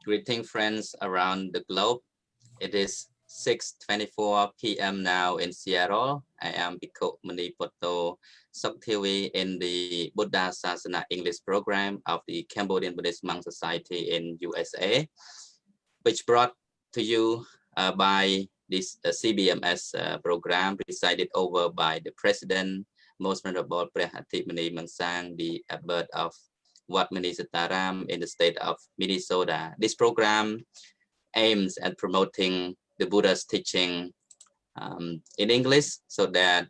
Greeting friends around the globe. It is 6:24 p.m. now in Seattle. I am Bhikkhu Mani Poto Sokthewi in the Buddhasasana English program of the Cambodian Buddhist Monk Society in USA, which brought to you by this CBMS program presided over by the President, Most Venerable Prehatit Mani Mangsang, the abbot of Wat Mani Sitaram in the state of Minnesota. This program aims at promoting the Buddha's teaching in English so that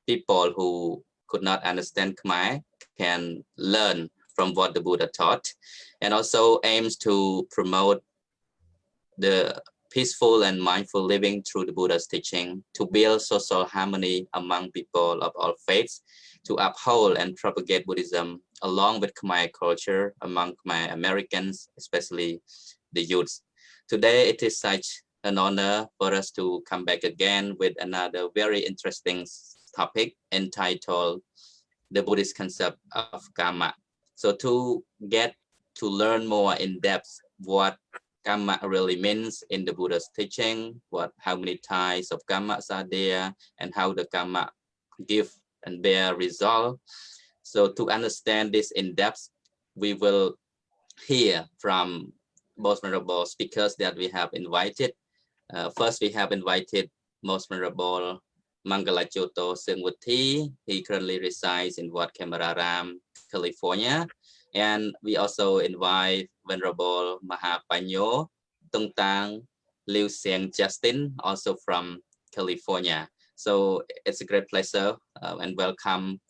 people who could not understand Khmer can learn from what the Buddha taught, and also aims to promote the peaceful and mindful living through the Buddha's teaching, to build social harmony among people of all faiths, to uphold and propagate Buddhism along with Khmer culture among Khmer Americans, especially the youths. Today, it is such an honor for us to come back again with another very interesting topic entitled The Buddhist Concept of Karma. So to get to learn more in depth what karma really means in the Buddha's teaching, how many types of karmas are there, and how the karma give and bear result. So to understand this in depth, we will hear from most venerable speakers that we have invited. First, we have invited Most Venerable Mangalachoto Sengwuthi. He currently resides in Wat Kamararam, California. And we also invite Venerable Mahapanyo Tungtang Liu Siang Justin, also from California. So it's a great pleasure and welcome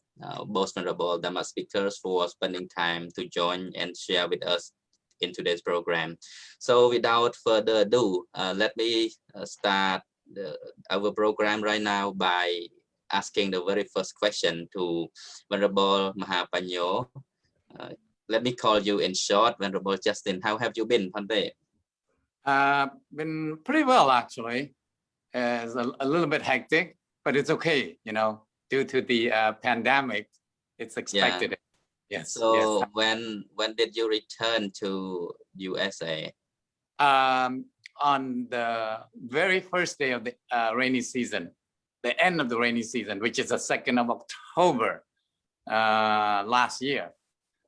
both Venerable Dhamma speakers for spending time to join and share with us in today's program. So without further ado, let me start our program right now by asking the very first question to Venerable Mahapanyo. Let me call you in short, Venerable Justin. How have you been, Bhante? Been pretty well, actually. It's a little bit hectic, but it's okay, you know, due to the pandemic, it's expected. Yeah. Yes. So yes. when did you return to USA? On the very first day of the rainy season, the end of the rainy season, which is the 2nd of October last year,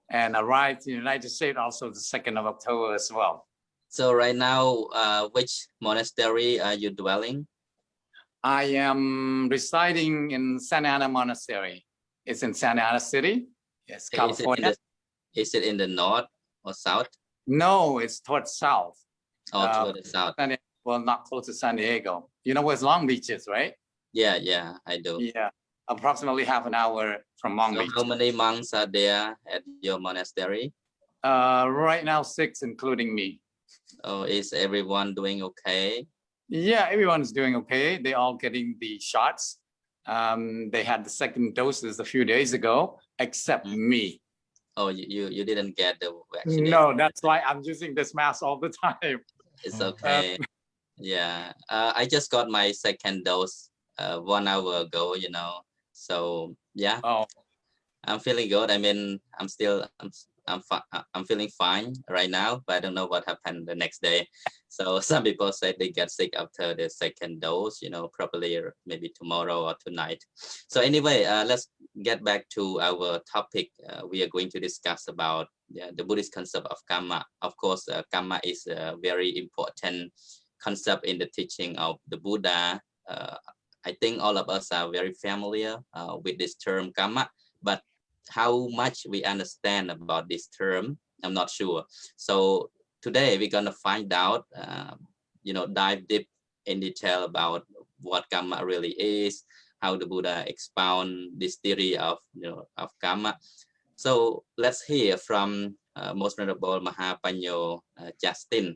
and arrived in the United States also the 2nd of October as well. So right now, which monastery are you dwelling? I am residing in Santa Ana Monastery. It's in Santa Ana City. Yes, California. Is it in the north or south? No, it's towards south. Oh, toward the south. Well, not close to San Diego. You know where Long Beach is, right? Yeah, I do. Yeah, approximately half an hour from Long Beach. How many monks are there at your monastery? Right now, 6, including me. Oh, is everyone doing okay? Yeah, everyone's doing okay. They all getting the shots. They had the 2nd doses a few days ago, except me. Oh, you didn't get the vaccination? No, that's why I'm using this mask all the time. It's okay. Yeah, I just got my 2nd dose 1 hour ago, you know. So yeah, I'm feeling good. I mean, I'm feeling fine right now, but I don't know what happened the next day. So some people say they get sick after the 2nd dose, you know, probably maybe tomorrow or tonight. So anyway, let's get back to our topic. We are going to discuss about the Buddhist concept of karma. Of course, karma is a very important concept in the teaching of the Buddha. I think all of us are very familiar with this term karma, but how much we understand about this term, I'm not sure. So today we're gonna find out, you know, dive deep in detail about what karma really is, how the Buddha expound this theory of, you know, of karma. So let's hear from Most Venerable Mahapanyo Justin.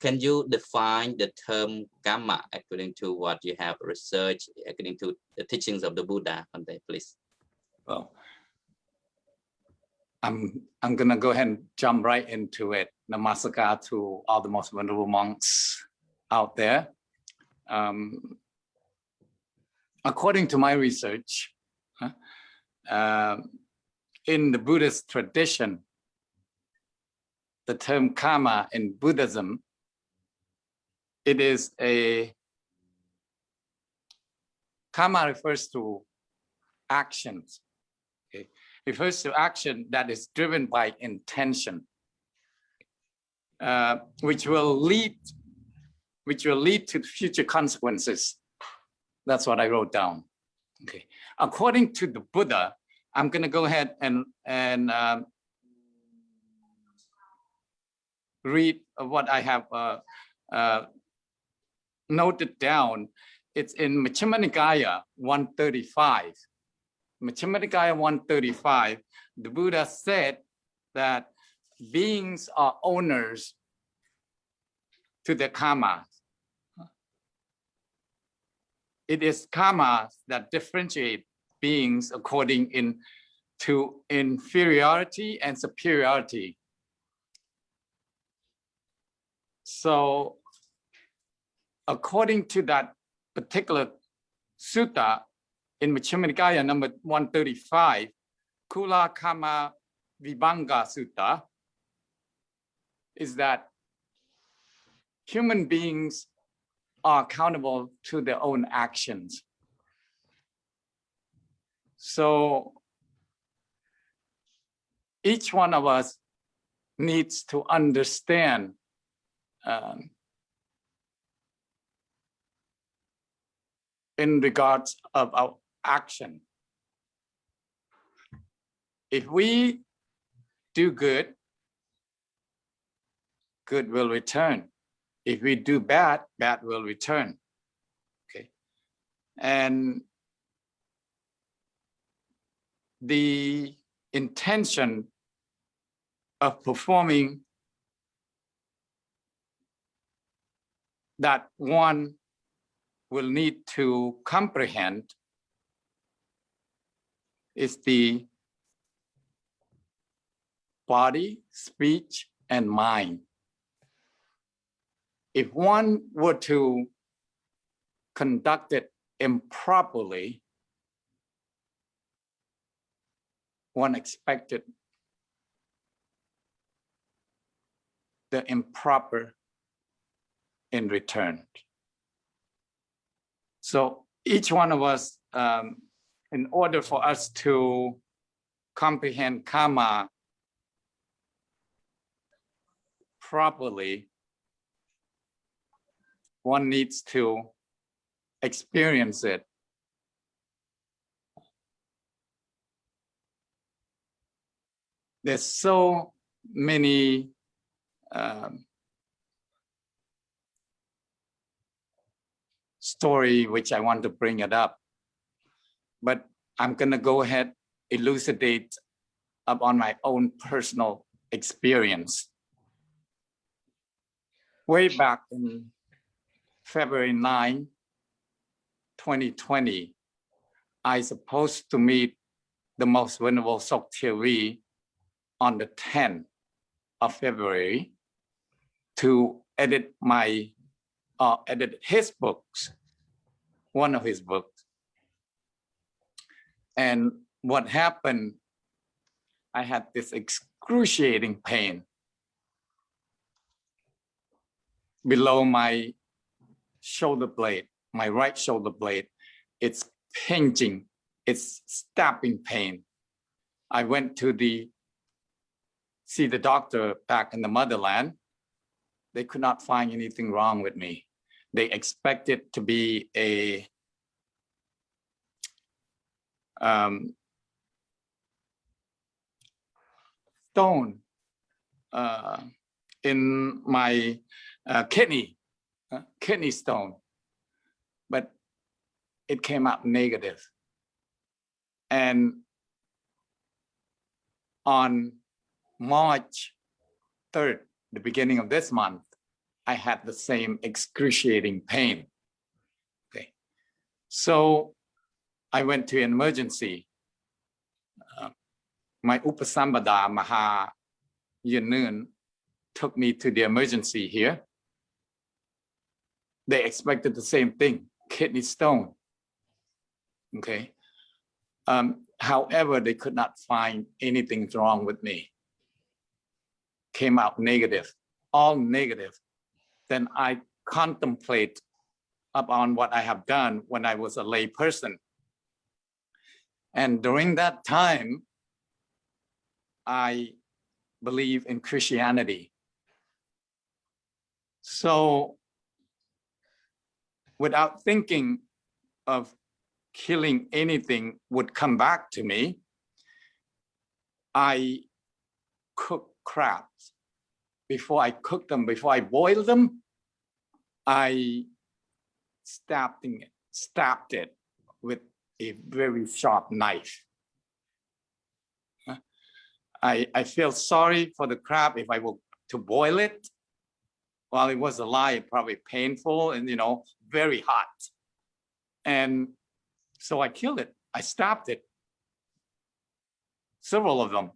Can you define the term karma according to what you have researched, according to the teachings of the Buddha, Bhante, please? Well, I'm gonna go ahead and jump right into it. Namaskar to all the most venerable monks out there. According to my research, in the Buddhist tradition, the term karma in Buddhism, it is karma refers to actions. Okay? Refers to action that is driven by intention, which will lead to future consequences. That's what I wrote down. Okay. According to the Buddha, I'm going to go ahead and read what I have noted down. It's in Majjhima Nikaya 135. Majjhima Nikaya 135, the Buddha said that beings are owners to their karma. It is karma that differentiate beings according to inferiority and superiority. So according to that particular sutta in Majjhima Nikaya number 135, Kula Kama Vibhanga Sutta, is that human beings are accountable to their own actions. So each one of us needs to understand in regards of our action. If we do good, good will return. If we do bad, bad will return. Okay. And the intention of performing that one will need to comprehend is the body, speech, and mind. If one were to conduct it improperly, one expected the improper in return. So each one of us, in order for us to comprehend karma properly, one needs to experience it. There's so many story which I want to bring it up, but I'm gonna go ahead elucidate up on my own personal experience. Way back in February 9, 2020, I supposed to meet the most venerable Sokthevi on the 10th of February to edit his books, one of his books. And what happened, I had this excruciating pain below my shoulder blade, my right shoulder blade. It's pinching, it's stabbing pain. I went to see the doctor back in the motherland. They could not find anything wrong with me. They expected to be a stone in my kidney stone, but it came out negative. And on March 3rd, the beginning of this month, I had the same excruciating pain. Okay, so I went to an emergency. My Upasambhada Maha Yanun took me to the emergency here. They expected the same thing, kidney stone. Okay. However, they could not find anything wrong with me. came out negative, all negative, then I contemplate upon what I have done when I was a lay person. And during that time, I believe in Christianity. So without thinking of killing anything would come back to me, I cook crabs. Before I cook them, before I boil them, I stabbed it with a very sharp knife. I feel sorry for the crab if I were to boil it. While it was alive, probably painful and, very hot. And so I killed it. I stabbed it. Several of them.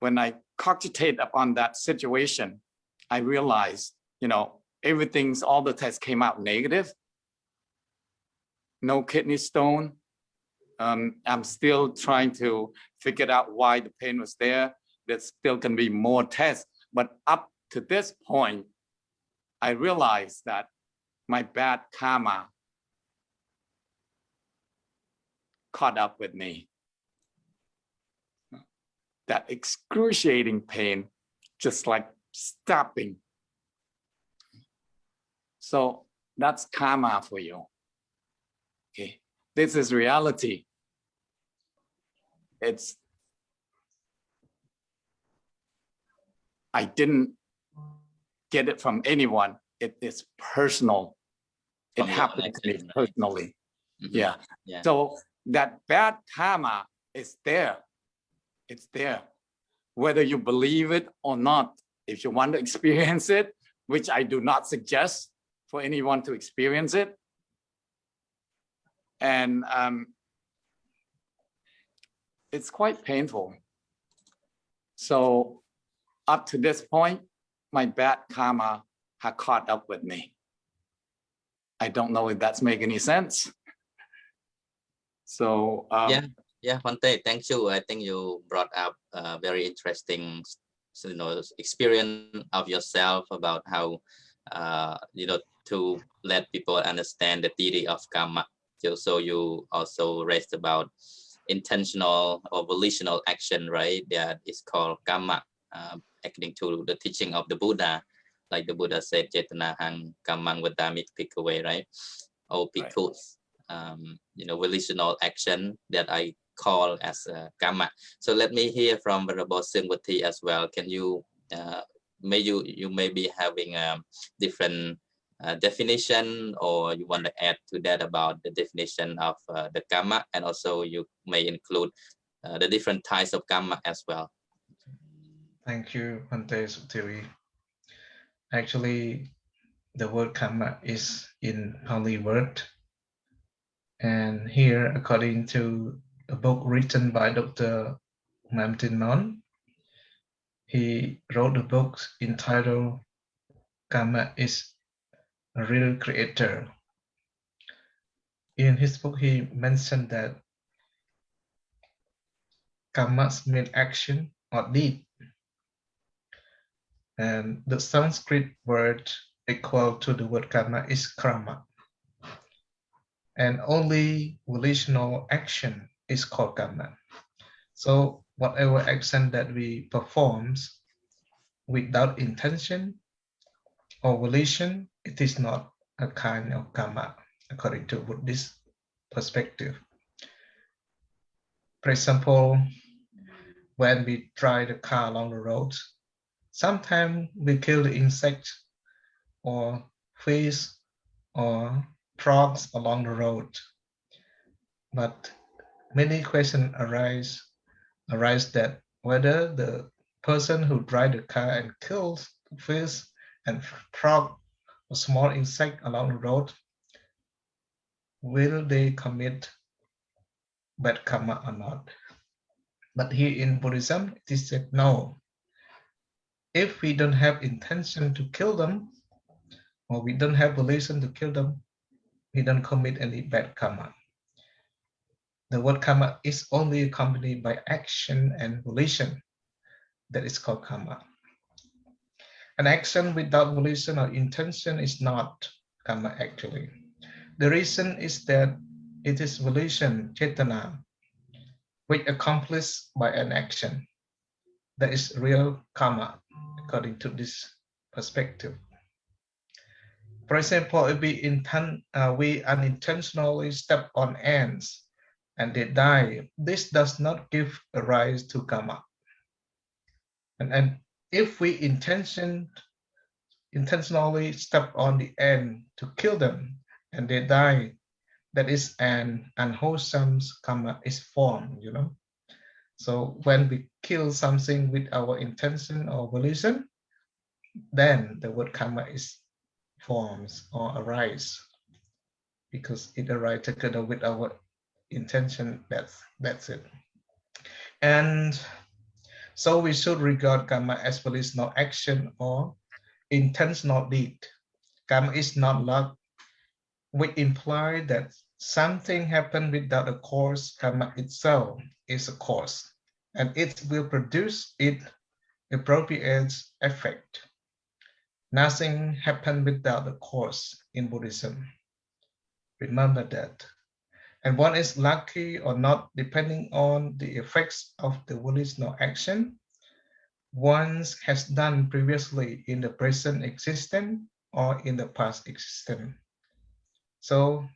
When I cogitate upon that situation, I realized, all the tests came out negative. No kidney stone. I'm still trying to figure out why the pain was there. There still can be more tests. But up to this point, I realized that my bad karma caught up with me. That excruciating pain, just like stopping. So that's karma for you. Okay, this is reality. I didn't get it from anyone. It is personal. It happened to me personally. Yeah. So that bad karma is there. It's there. Whether you believe it or not, if you want to experience it, which I do not suggest for anyone to experience it. And it's quite painful. So up to this point, my bad karma has caught up with me. I don't know if that's making any sense. So Bhante, thank you. I think you brought up a very interesting, experience of yourself about how, to let people understand the theory of karma. So you also raised about intentional or volitional action, right? That is called karma, according to the teaching of the Buddha. Like the Buddha said, Cetana hang kamang vadami bhikkhave, right? Or bhikkhus, volitional action that I call as karma. So let me hear from Venerable Sungvati as well. Can you, you may be having a different definition, or you want to add to that about the definition of the karma, and also you may include the different types of karma as well. Thank you, Bhante Sutiri. Actually, the word karma is in Pali word. And here, according to a book written by Dr. Mamtin Mon, he wrote a book entitled Karma is a Real Creator. In his book, he mentioned that karmas mean action or deed. And the Sanskrit word equal to the word karma is karma. And only volitional action is called karma. So whatever action that we perform without intention or volition, it is not a kind of karma, according to Buddhist perspective. For example, when we drive the car along the road, sometimes we kill the insect or fish or frogs along the road. But many questions arise that whether the person who drives the car and kills fish and frog or small insect along the road, will they commit bad karma or not? But here in Buddhism, it is said no. If we don't have intention to kill them, or we don't have volition to kill them, we don't commit any bad karma. The word karma is only accompanied by action and volition. That is called karma. An action without volition or intention is not karma actually. The reason is that it is volition, cetana, which accomplished by an action. That is real karma, according to this perspective. For example, if we unintentionally step on ants and they die, this does not give a rise to karma. And if we intentionally step on the ant to kill them and they die, that is an unwholesome karma is formed, you know. So when we kill something with our intention or volition, then the word karma is forms or arise, because it arises together with our intention. That's it. And so we should regard karma as volitional action or intentional deed. Karma is not luck, which implies that something happened without a cause. Karma itself is a cause, and it will produce its appropriate effect. Nothing happened without a cause in Buddhism. Remember that. And one is lucky or not depending on the effects of the volitional action one has done previously in the present existence or in the past existence. So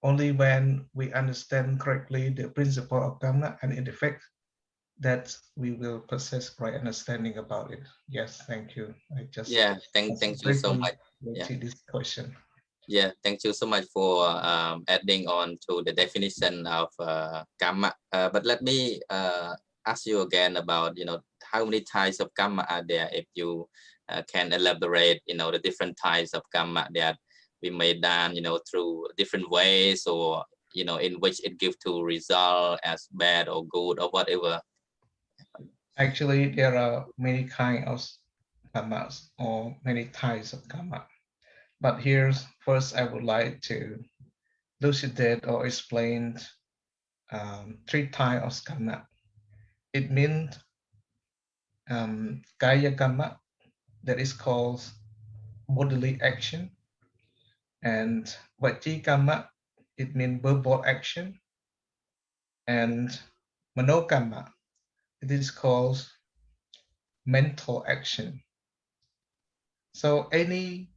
only when we understand correctly the principle of Dhamma and its effect that we will possess right understanding about it. Yes, thank you. I just thank you so much. To this question. Yeah, thank you so much for adding on to the definition of karma. But let me ask you again about, how many types of karma are there? If you can elaborate, the different types of karma that we may done, through different ways, or in which it gives to result as bad or good or whatever. Actually, there are many kinds of karmas or many types of karma. But here's first I would like to elucidate or explain 3 types of karma. It means kaya karma, that is called bodily action, and vachi karma, it means verbal action, and mano karma, it is called mental action. So any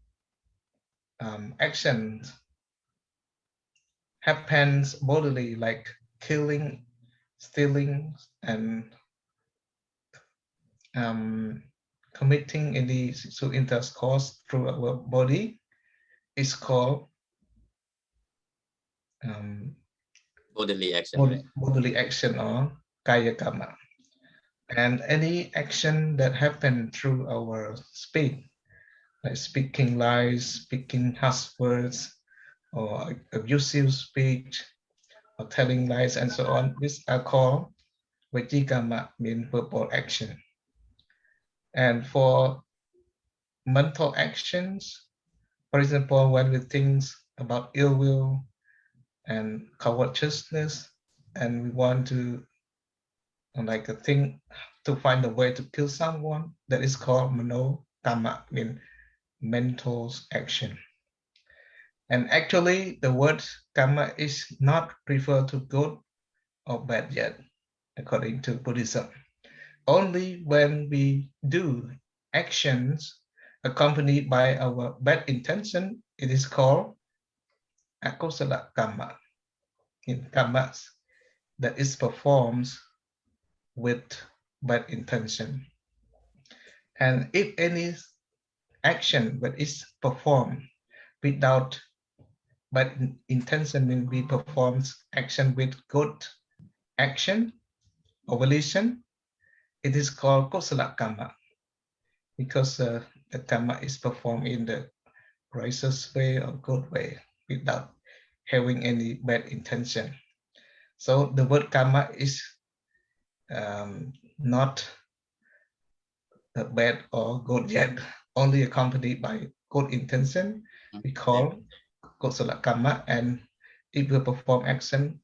action happens bodily, like killing, stealing, and committing any sexual intercourse through our body is called Bodily action. Bodily action or kaya karma. And any action that happens through our speech, like speaking lies, speaking harsh words, or abusive speech, or telling lies, and so on, these are called vajikama, mean verbal action. And for mental actions, for example, when we think about ill will and covetousness, and we want to think to find a way to kill someone, that is called mano karma, mean mental action. And actually, the word karma is not referred to good or bad yet, according to Buddhism. Only when we do actions accompanied by our bad intention, it is called akosala karma, in karmas that is performed with bad intention. And if any action that is performed without bad intention, will be performed action with good action or volition, it is called kosala karma, because the karma is performed in the righteous way or good way without having any bad intention. So the word karma is not bad or good yet, only accompanied by good intention. We call kosala karma, and it will perform action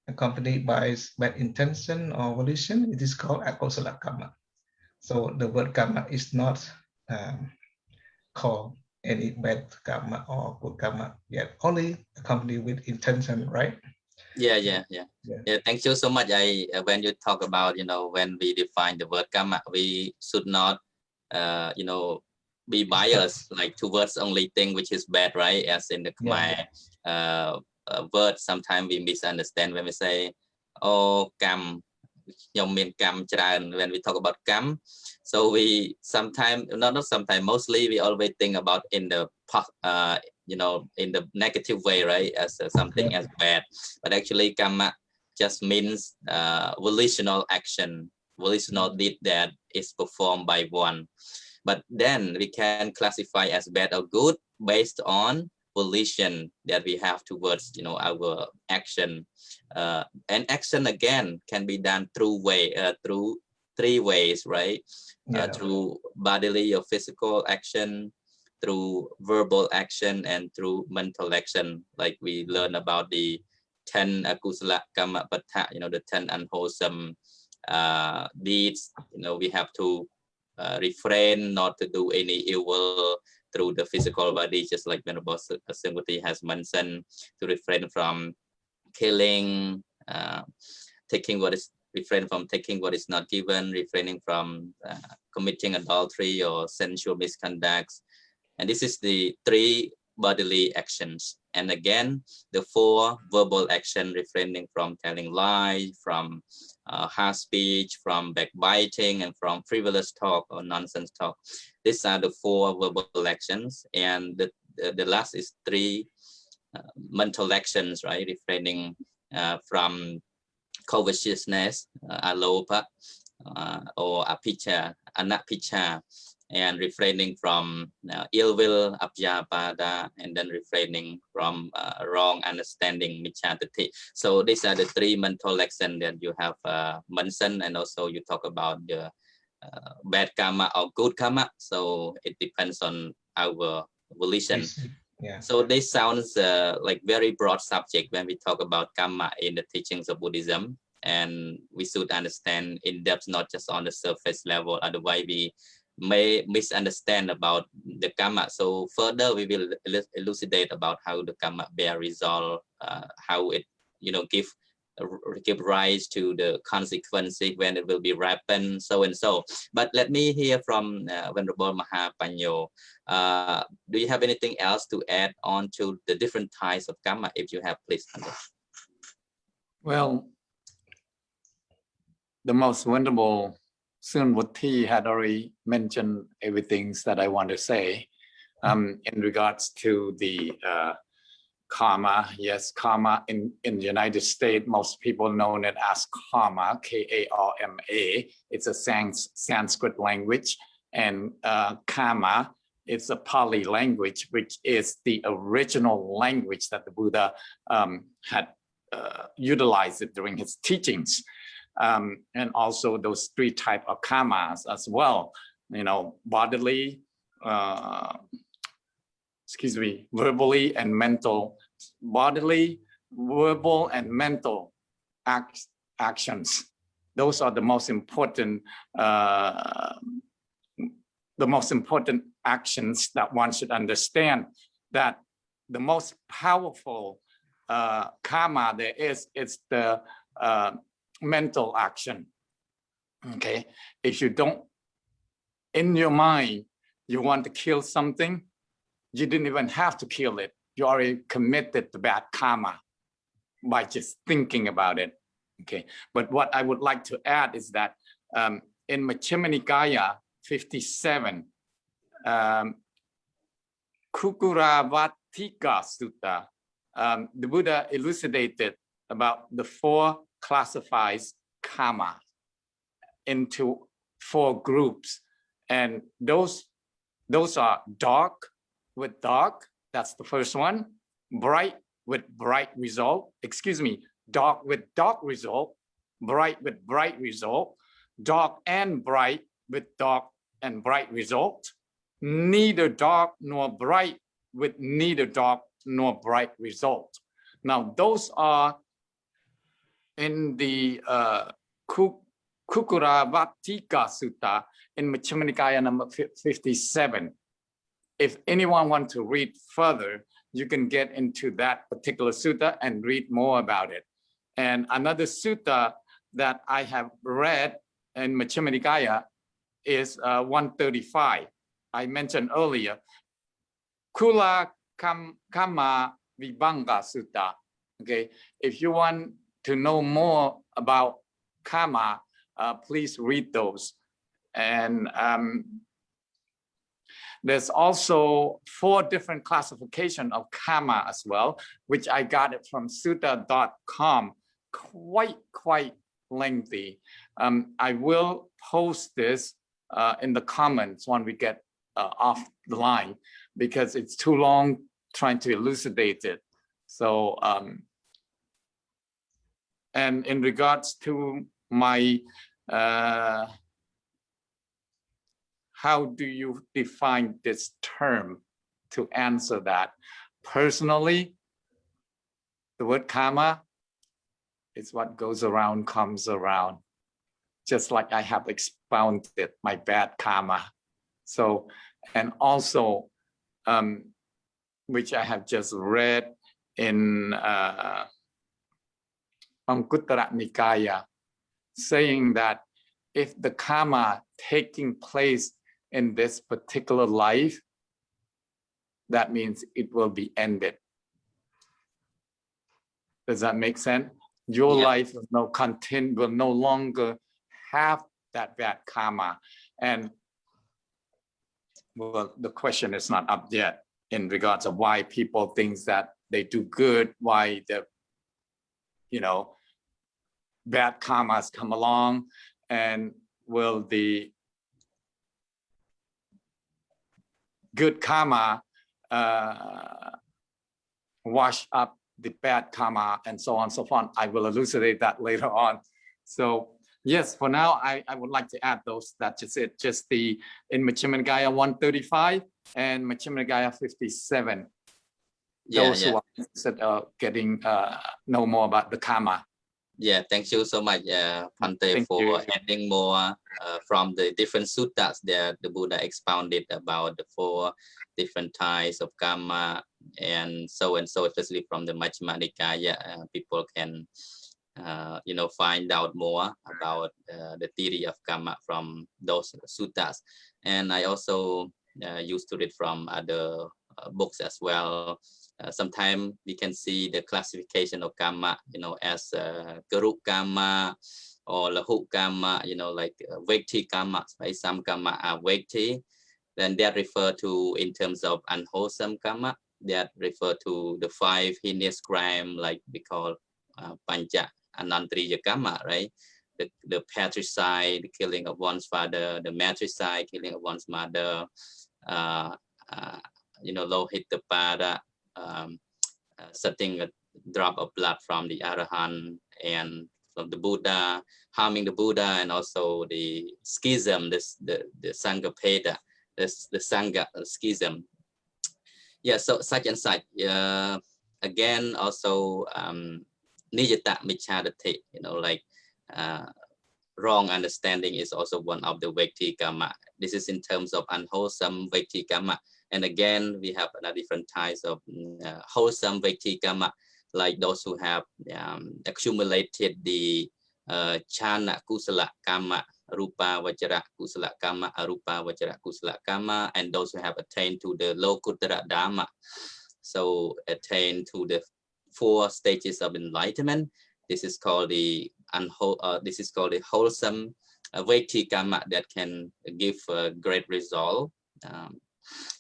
accompanied by bad intention or volition, it is called akosala karma. So the word karma is not called any bad karma or good karma yet, only accompanied with intention, right? Yeah. Thank you so much. When you talk about, when we define the word karma, we should not, be biased like towards only thing which is bad, right? As in the Khmer word, sometimes we misunderstand when we say, oh, kam, when we talk about kam. So we sometimes, not sometimes, mostly we always think about in the in the negative way, right? As something as bad, but actually karma just means volitional action, volitional deed that is performed by one. But then we can classify as bad or good based on volition that we have towards, our action. And action again can be done through three ways, right? Through bodily or physical action, through verbal action, and through mental action. Like we learn about the 10 akusala kama pattha, the 10 unwholesome deeds. We have to refrain not to do any evil through the physical body, just like Venerable Srimati has mentioned, to refrain from killing, refrain from taking what is not given, refraining from committing adultery or sensual misconducts. And this is the 3 bodily actions. And again, the 4 verbal action, refraining from telling lies, from harsh speech, from backbiting, and from frivolous talk or nonsense talk. These are the 4 verbal actions. And the last is 3 mental actions, right? Refraining from covetousness, alopa, or apicca, anapicha, and refraining from ill will, abhyapada, and then refraining from wrong understanding, michatati. So these are the 3 mental actions that you have mentioned, and also you talk about the bad karma or good karma. So it depends on our volition. So this sounds like very broad subject when we talk about karma in the teachings of Buddhism, and we should understand in depth, not just on the surface level. Otherwise, we may misunderstand about the karma. So further, we will elucidate about how the karma bear result, how it, give rise to the consequences when it will be ripened, so and so. But let me hear from Venerable Mahapanyo. Do you have anything else to add on to the different types of karma? If you have, please. Well, the most Venerable Srimati had already mentioned everything that I want to say in regards to the karma. Yes, karma in the United States, most people know it as karma, K-A-R-M-A. It's a Sanskrit language, and karma, it's a Pali language, which is the original language that the Buddha had utilized during his teachings. And also those 3 types of karmas as well, bodily, verbally and mental. Bodily, verbal, and mental actions. Those are the most important actions that one should understand. That the most powerful karma there is the mental action. Okay, if you don't, in your mind, you want to kill something, you didn't even have to kill it. You already committed the bad karma by just thinking about it. Okay, but what I would like to add is that in Majjhima Nikaya 57, Kukuravattika Sutta, the Buddha elucidated about the 4 classified karma into 4 groups, and those are dark with dark, that's the first one. Bright with bright result, dark with dark result, bright with bright result, dark and bright with dark and bright result, neither dark nor bright with neither dark nor bright result. Now those are in the Kukuravatika Sutta in Majjhima Nikaya number 57. If anyone wants to read further, you can get into that particular sutta and read more about it. And another sutta that I have read in Majjhima Nikaya is 135. I mentioned earlier, Kula Kama Vibhanga Sutta. Okay, if you want to know more about karma, please read those. And there's also 4 different classifications of karma as well, which I got it from sutta.com. Quite lengthy. I will post this in the comments when we get off the line, because it's too long trying to elucidate it. So, and in regards to my, how do you define this term? To answer that, personally, the word karma is what goes around comes around. Just like I have expounded my bad karma. So, and also, which I have just read in Anguttara Nikaya, saying that if the karma taking place in this particular life, that means it will be ended. Does that make sense? Your life will no longer have that bad karma. And well, the question is not up yet in regards of why people think that they do good, why the, you know, bad karmas come along, and will the good karma wash up the bad karma, and so on and so forth. I will elucidate that later on. So yes, for now, I would like to add those. That's just it. Just the in Majjhima Nikaya 135 and Majjhima Nikaya 57. Those who are interested getting know more about the karma. Yeah, thank you so much, Bhante, for adding more from the different suttas that the Buddha expounded about the 4 different types of karma, and so, especially from the Majjhima Nikaya, people can, you know, find out more about the theory of karma from those suttas. And I also used to read from other books as well. Sometimes we can see the classification of karma, you know, as Karu karma or Lahu karma, you know, like Vekti karma, right? Some karma are Vekti, then that refer to in terms of unwholesome karma, that refer to the 5 heinous crime, like we call Pancha Anantriya karma, right? The patricide, the killing of one's father, the matricide, killing of one's mother, you know, Lohitapada, setting a drop of blood from the Arahant and from the Buddha, harming the Buddha, and also the schism, the Sangha Peda, the Sangha schism. Yeah, so such and such. Again, also Nijata Michadati, you know, like wrong understanding is also one of the Vekti karma. This is in terms of unwholesome Vekti karma. And again, we have different types of wholesome Vekti karma, like those who have accumulated the Chana Kusala karma, Rupa Vajra Kusala karma, Arupa Vajra Kusala karma, and those who have attained to the Lokuttara Dhamma. So attain to the 4 stages of enlightenment. This is called the wholesome Vekti karma that can give a great result.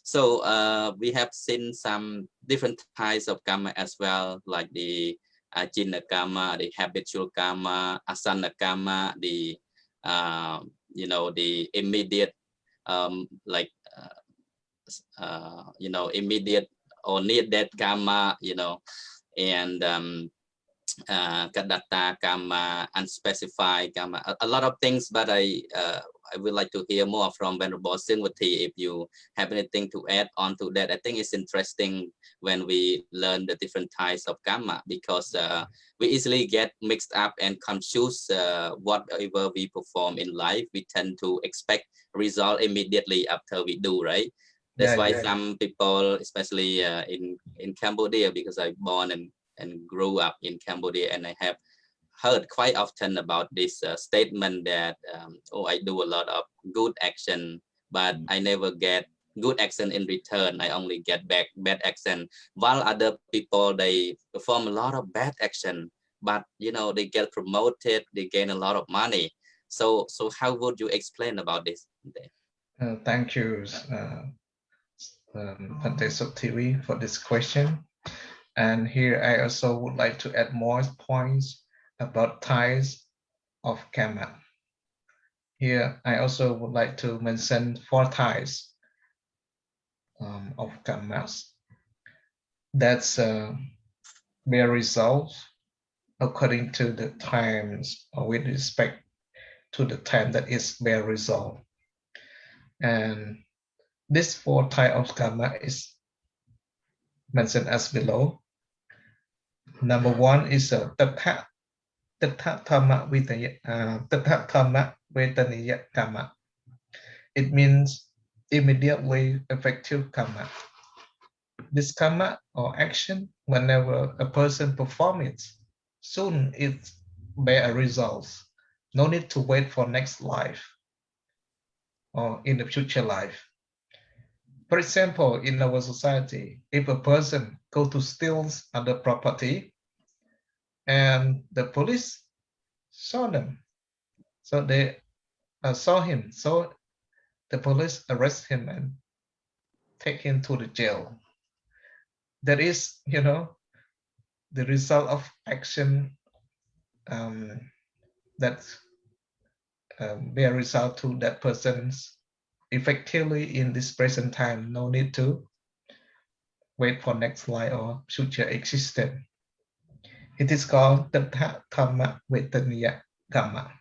So we have seen some different types of karma as well, like the Ajinna karma, the habitual karma, asana karma, the you know, the immediate like you know, immediate or near death karma, you know, and Kadatta karma, unspecified karma, a lot of things, but I I would like to hear more from Venerable Sinwati if you have anything to add on to that. I think it's interesting when we learn the different types of karma, because we easily get mixed up and confused. Whatever we perform in life, we tend to expect result immediately after we do, right? That's why some people, especially in Cambodia, because I born and grew up in Cambodia, and I have heard quite often about this statement that oh, I do a lot of good action, but I never get good action in return. I only get back bad action, while other people, they perform a lot of bad action, but you know, they get promoted, they gain a lot of money. So how would you explain about this? Thank you, Bhante Suktivi, for this question. And here I also would like to add more points about types of karma. Here I also would like to mention 4 types of karmas. That's their results according to the times, or with respect to the time that is their result. And this 4 type of karma is mentioned as below. Number 1 is a Tatha Dhamma Vedaniya karma. It means immediately effective karma. This karma or action, whenever a person performs it, soon it bear results. No need to wait for next life or in the future life. For example, in our society, if a person go to steal other property and the police saw them, so they saw him, so the police arrest him and take him to the jail. That is, you know, the result of action that bear result to that person's effectively in this present time. No need to wait for next life or future existence. It is called Tatha Dhamma Vedaniya karma.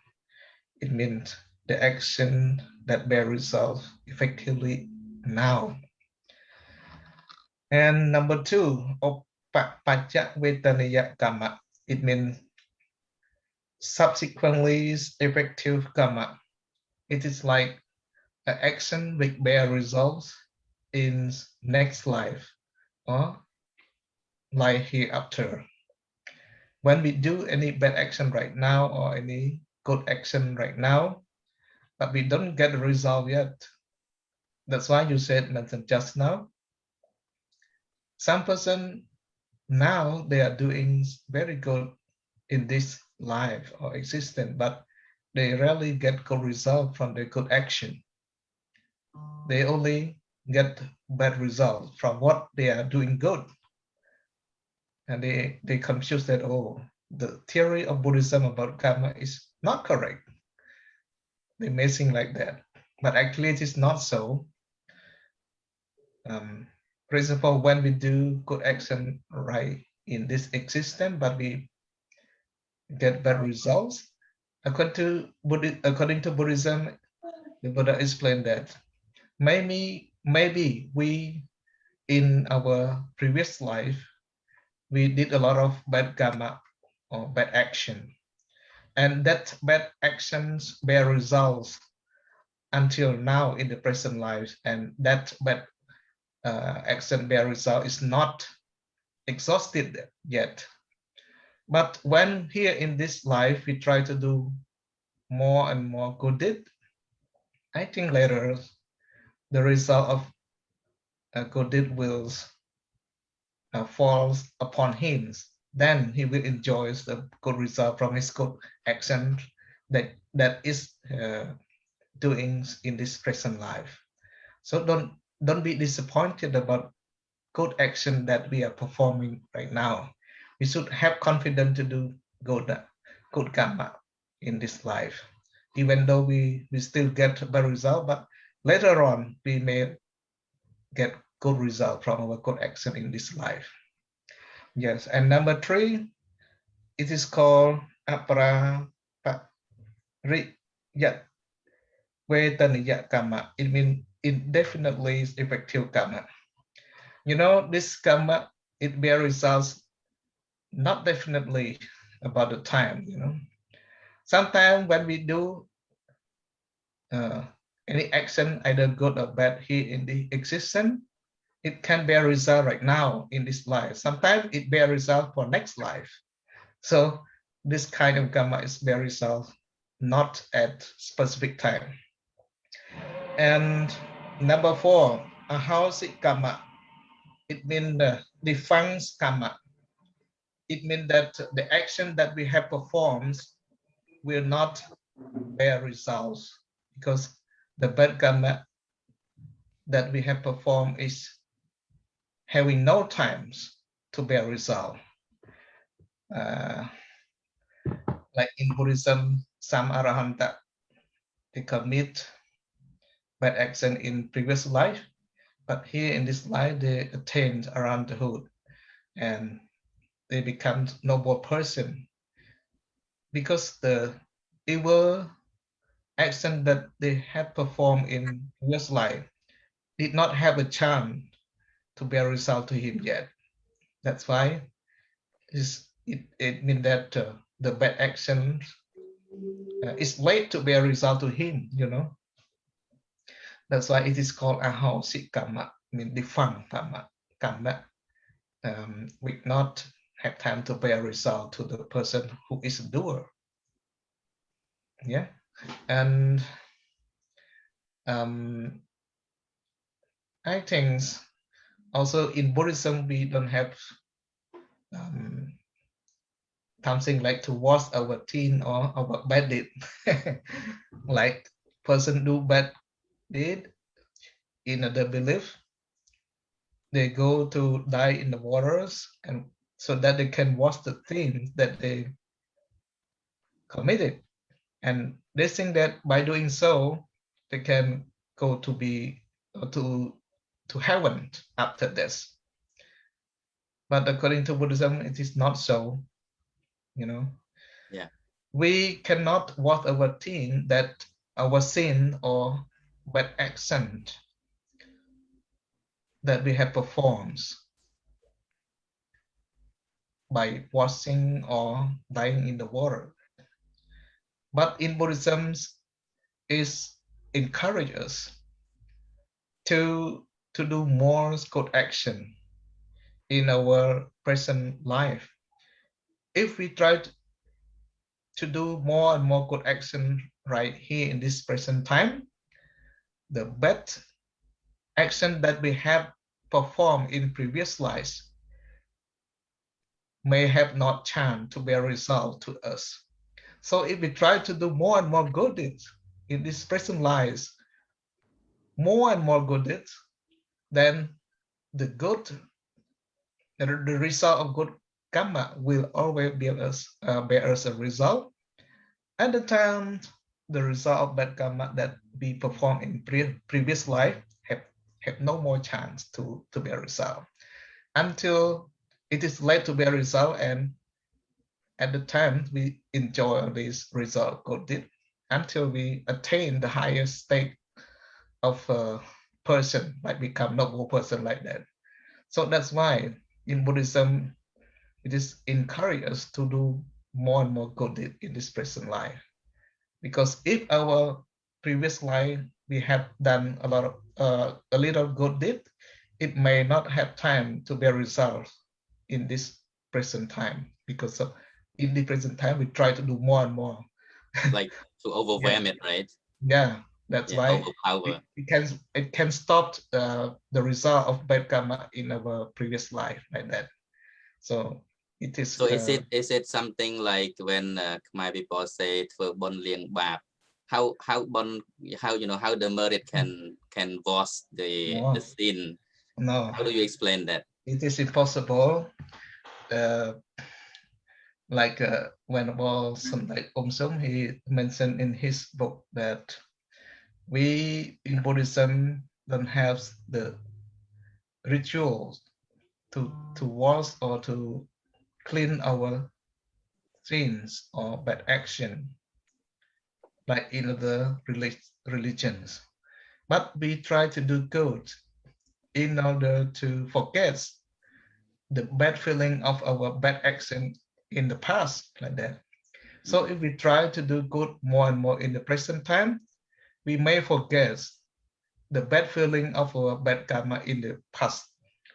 It means the action that bear results effectively now. And number 2, Oppaja Vedaniya karma. It means subsequently effective karma. It is like an action which bear results in next life or life hereafter. When we do any bad action right now or any good action right now, but we don't get the result yet. That's why you mentioned just now. Some person now they are doing very good in this life or existence, but they rarely get good result from their good action. They only get bad results from what they are doing good. And they confuse that, oh, the theory of Buddhism about karma is not correct. They may think like that, but actually it is not so. For example, when we do good action right in this existence, but we get bad results, according to Buddhism, the Buddha explained that maybe we in our previous life we did a lot of bad karma or bad action, and that bad actions bear results until now in the present life, and that bad action bear result is not exhausted yet. But when here in this life we try to do more and more good deed, I think later the result of a good deed will fall upon him. Then he will enjoy the good result from his good action that is doing in this present life. So don't be disappointed about good action that we are performing right now. We should have confidence to do good karma in this life, even though we still get bad result, but later on we may get good result from our good action in this life. Yes, and number 3, it is called aparapariya Vedaniya karma. It means it definitely is effective karma. You know, this karma, it bear results not definitely about the time, you know. Sometimes when we do any action, either good or bad here in the existence, it can bear result right now in this life. Sometimes it bear result for next life. So this kind of karma is bear result not at specific time. And number 4, ahausic karma. It means the defunct karma. It means that the action that we have performed will not bear results because the bad karma that we have performed is having no times to bear result. Like in Buddhism, some arahanta, they commit bad action in previous life, but here in this life they attained arahanthood and they become noble person because the evil action that they had performed in previous life did not have a chance to bear result to him yet. That's why it means that the bad action is late to bear result to him, you know. That's why it is called ahausic karma, mean defunct karma. Karma will not have time to bear result to the person who is a doer. Yeah, and I think also in Buddhism we don't have something like to wash our sin or our bad deed. Like person do bad deed in other belief, they go to die in the waters and so that they can wash the things that they committed. And they think that by doing so, they can go to be to heaven after this. But according to Buddhism, it is not so, you know. Yeah. We cannot wash our sin, that our sin or bad action that we have performed by washing or dying in the water. But in Buddhism, is encourage us to do more good action in our present life. If we try to do more and more good action right here in this present time, the bad action that we have performed in previous lives may have not chance to bear result to us. So if we try to do more and more good deeds in this present lives, more and more good deeds, then the good, the result of good karma will always bear us a result. At the time, the result of bad karma that we performed in previous life have no more chance to bear result until it is late to bear result, and at the time we enjoy this result good deed until we attain the highest state of a person, like become noble person like that. So that's why in Buddhism it is encourage us to do more and more good deed in this present life. Because if our previous life we have done a little good deed, it may not have time to bear results in this present time, because of in the present time we try to do more and more. Like to overwhelm it, right? Yeah, that's why Overpower. it can stop the result of bad karma in our previous life like that. So it is. So is it something like when Khmer people say for bon liang bap, how bon how how the merit can wash the sin? No, How do you explain that? it is impossible. Like when like Sum, he mentioned in his book that we in Buddhism don't have the rituals to wash or to clean our sins or bad action. like in other religions. But we try to do good in order to forget the bad feeling of our bad action in the past, like that. So if we try to do good more and more in the present time, we may forget the bad feeling of our bad karma in the past,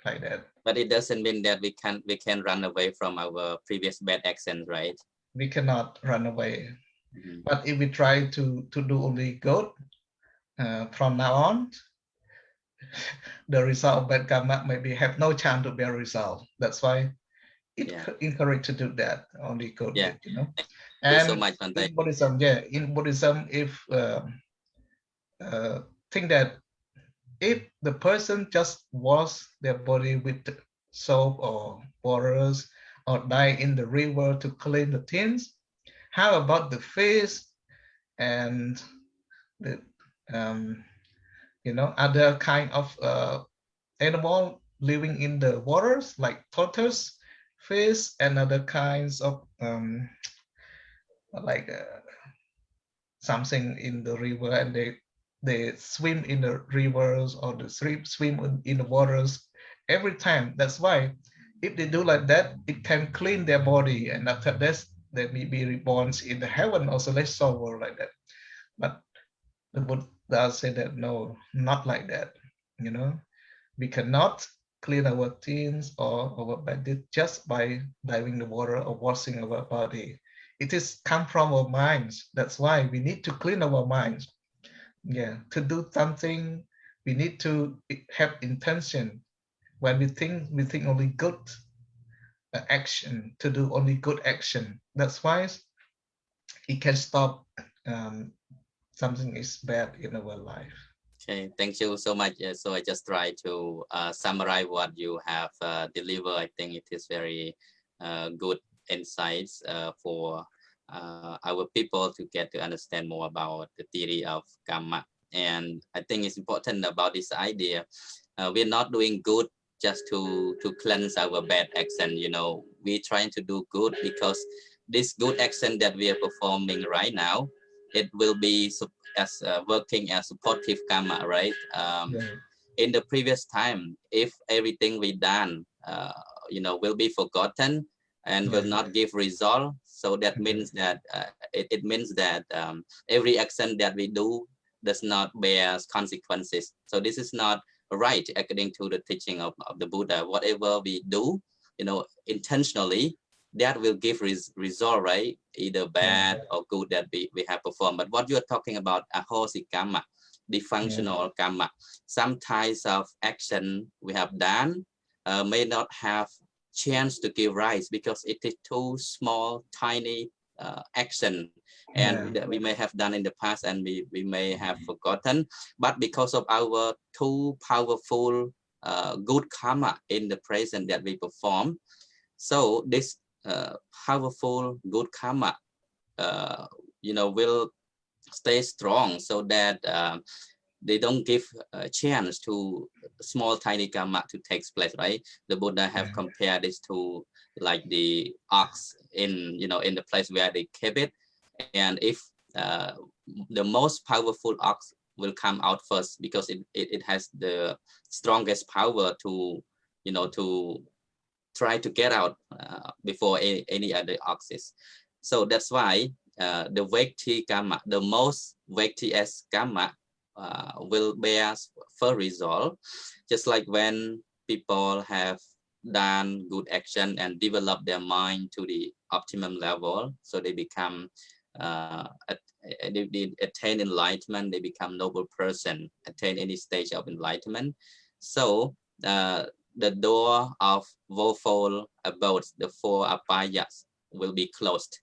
like that. But it doesn't mean that we can run away from our previous bad actions, right? We cannot run away. But if we try to do only good from now on, the result of bad karma maybe have no chance to be a result. That's why it encouraged to do that only good, you know. Thank you so And much, Bante. in Buddhism, in Buddhism, if think that if the person just wash their body with soap or waters or dive in the river to clean the things, how about the fish and the other kind of animal living in the waters like tortoise, fish, and other kinds of like something in the river, and they swim in the rivers or the swim in the waters every time. That's why if they do like that, it can clean their body, and after this they may be reborn in the heaven or celestial world, like that. But the Buddha said that no, not like that. You know, we cannot clean our sins or our bad deeds just by diving the water or washing our body. It is come from our minds. That's why we need to clean our minds. To do something, we need to have intention. When we think only good action, to do only good action. That's why it can stop something is bad in our life. Okay, thank you so much. So I just try to summarize what you have delivered. I think it is very good insights for our people to get to understand more about the theory of karma. And I think it's important about this idea. We're not doing good just to cleanse our bad action. You know, we're trying to do good because this good action that we are performing right now, it will be as working as supportive karma, right? In the previous time, if everything we done, will be forgotten and will not give result, so that means that it means that every action that we do does not bear consequences. So this is not right according to the teaching of the Buddha. Whatever we do, intentionally, that will give result, right? Either bad or good that we have performed. But what you're talking about, ahosi karma, the functional karma, some types of action we have done may not have chance to give rise because it is too small, tiny action, and that we may have done in the past and we may have forgotten. But because of our too powerful good karma in the present that we perform, so this powerful good karma, will stay strong, so that they don't give a chance to small tiny karma to take place, right? The Buddha have compared this to like the ox in the place where they keep it, and if the most powerful ox will come out first because it has the strongest power to to try to get out before any other oxes. So that's why the Vekti karma, the most Vekti-esque karma, will bear first result. Just like when people have done good action and develop their mind to the optimum level, so they become they attain enlightenment, they become noble person, attain any stage of enlightenment. So the door of woeful abodes, the four apayas, will be closed.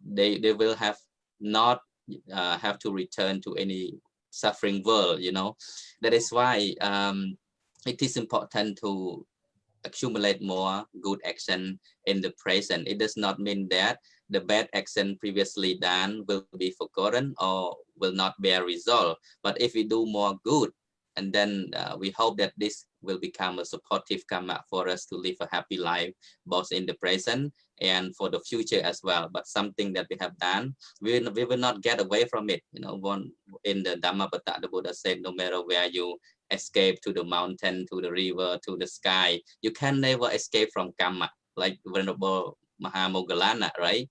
They will have not have to return to any suffering world. That is why it is important to accumulate more good action in the present. It does not mean that the bad action previously done will be forgotten or will not bear result. But if we do more good, and then we hope that this will become a supportive karma for us to live a happy life, both in the present and for the future as well. But something that we have done, we will not get away from it. You know, one in the Dhamma, the Buddha said, no matter where you escape, to the mountain, to the river, to the sky, you can never escape from karma, like Venerable Mahamoggallana, right?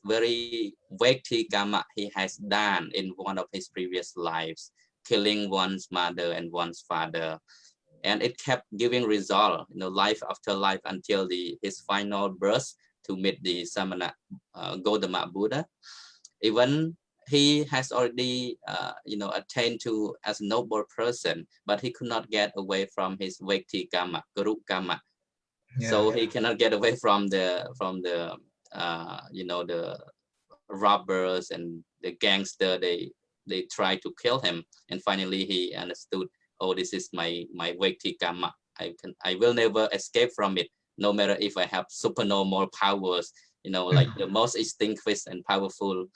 Very weighty karma he has done in one of his previous lives, killing one's mother and one's father, and it kept giving result, you know, life after life until his final birth to meet the Samana Gautama Buddha. Even he has already you know, attained to as a noble person, but he could not get away from his weighty karma, guru karma. So he cannot get away from the you know, the robbers and the gangster. They try to kill him, and finally he understood, oh, this is my weighty karma. I will never escape from it, no matter if I have supernormal powers, you know, like the most distinguished and powerful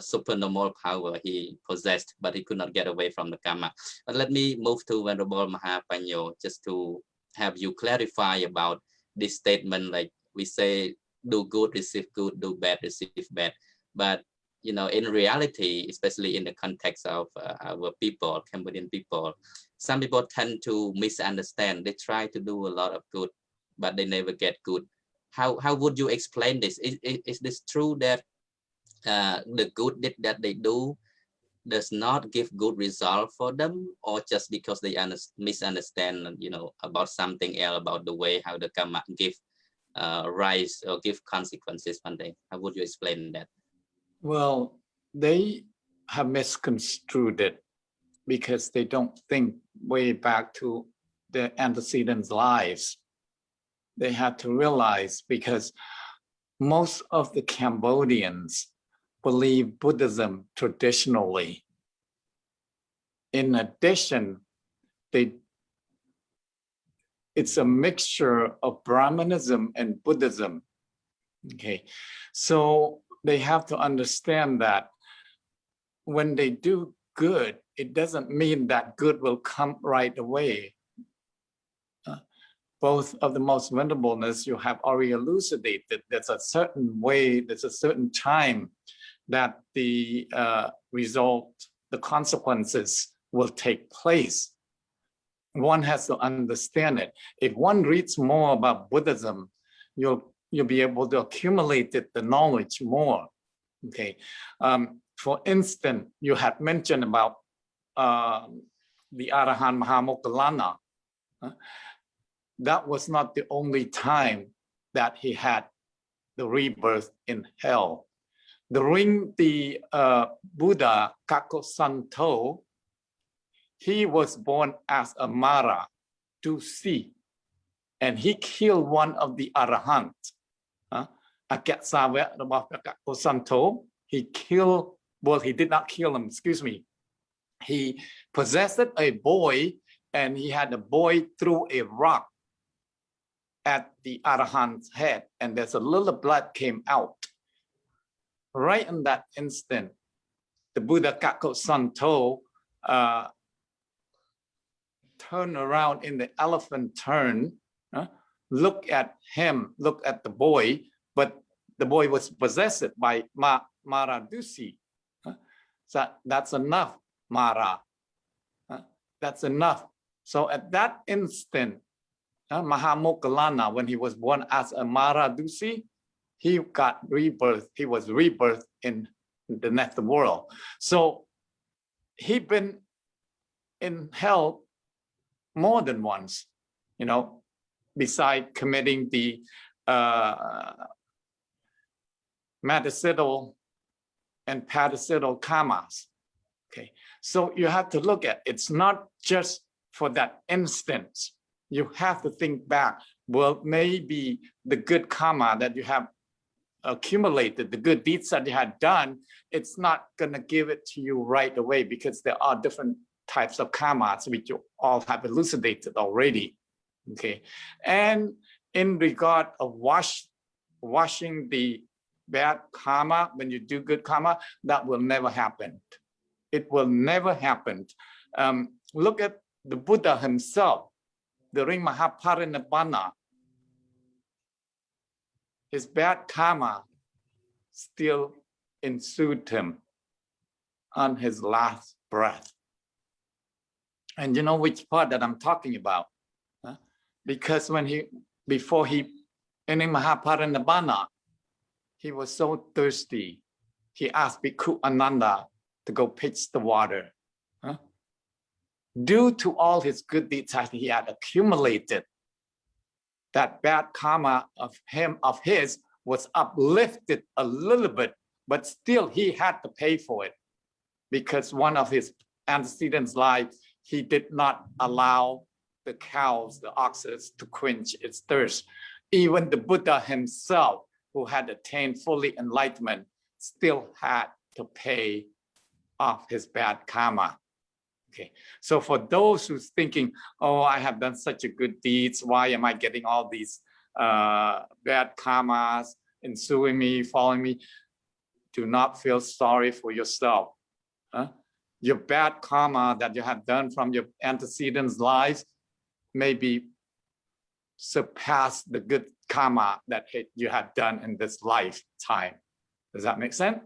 supernormal power he possessed, but he could not get away from the karma. But let me move to Venerable Mahapanyo, just to have you clarify about this statement. Like we say, do good, receive good, do bad, receive bad. But you know, in reality, especially in the context of our people, Cambodian people, some people tend to misunderstand. They try to do a lot of good, but they never get good. How would you explain this? Is this true that the good that they do does not give good result for them, or just because they misunderstand, you know, about something else, about the way how the karma give rise or give consequences one day? How would you explain that? Well, they have misconstrued it because they don't think way back to the antecedent lives. They have to realize, because most of the Cambodians believe Buddhism traditionally. In addition, it's a mixture of Brahmanism and Buddhism. Okay, so they have to understand that when they do good, it doesn't mean that good will come right away. Both of the most venerableness you have already elucidated. There's a certain way, there's a certain time that the result, the consequences will take place. One has to understand it. If one reads more about Buddhism, you'll be able to accumulate the knowledge more. Okay. For instance, you had mentioned about the Arahant Mahamoggallana. That was not the only time that he had the rebirth in hell. During the Buddha Kakosanto, he was born as a Mara Dusi, and he killed one of the Arahants. He killed, well, he did not kill him, excuse me. He possessed a boy, and he had the boy throw a rock at the Arahant's head, and there's a little blood came out. Right in that instant, the Buddha Kakosanto turned around in the elephant turn, look at him, look at the boy, but the boy was possessed by Mara Dusi. So that's enough, Mara. That's enough. So at that instant, Mahamoggallana, when he was born as a Mara Dusi, he got rebirth. He was rebirthed in the next world. So he'd been in hell more than once, you know, besides committing the metacidal and parasital karmas. Okay, so you have to look at, it's not just for that instance. You have to think back, well, maybe the good karma that you have accumulated, the good deeds that you had done, it's not going to give it to you right away, because there are different types of karmas which you all have elucidated already. Okay, and in regard of washing the bad karma, when you do good karma, that will never happen. It will never happen. Look at the Buddha himself during Mahaparinibbana. His bad karma still ensued him on his last breath. And you know which part that I'm talking about? Huh? Because before he in Mahaparinibbana, he was so thirsty. He asked Bhikkhu Ananda to go pitch the water. Huh? Due to all his good deeds that he had accumulated, that bad karma of his was uplifted a little bit, but still he had to pay for it, because one of his antecedents' life, he did not allow the cows, the oxes, to quench its thirst. Even the Buddha himself, who had attained fully enlightenment, still had to pay off his bad karma. Okay, so for those who's thinking, oh, I have done such a good deeds, why am I getting all these bad karmas ensuing me, following me? Do not feel sorry for yourself. Huh? Your bad karma that you have done from your antecedents' lives maybe surpass the good karma that you have done in this lifetime. Does that make sense?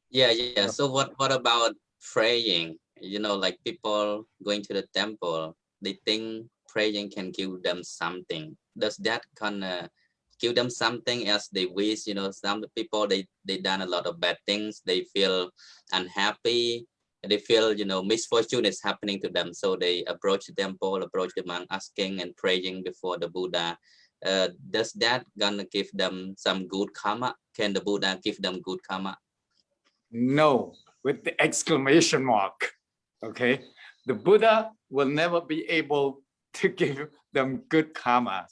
Yeah. So what about praying? You know, like people going to the temple, they think praying can give them something. Does that kind of give them something as they wish? You know, some people, they done a lot of bad things. They feel unhappy. They feel, you know, misfortune is happening to them. So they approach the temple, approach the monk, asking and praying before the Buddha. Does that gonna give them some good karma? Can the Buddha give them good karma? No, with the exclamation mark. Okay, the Buddha will never be able to give them good karma.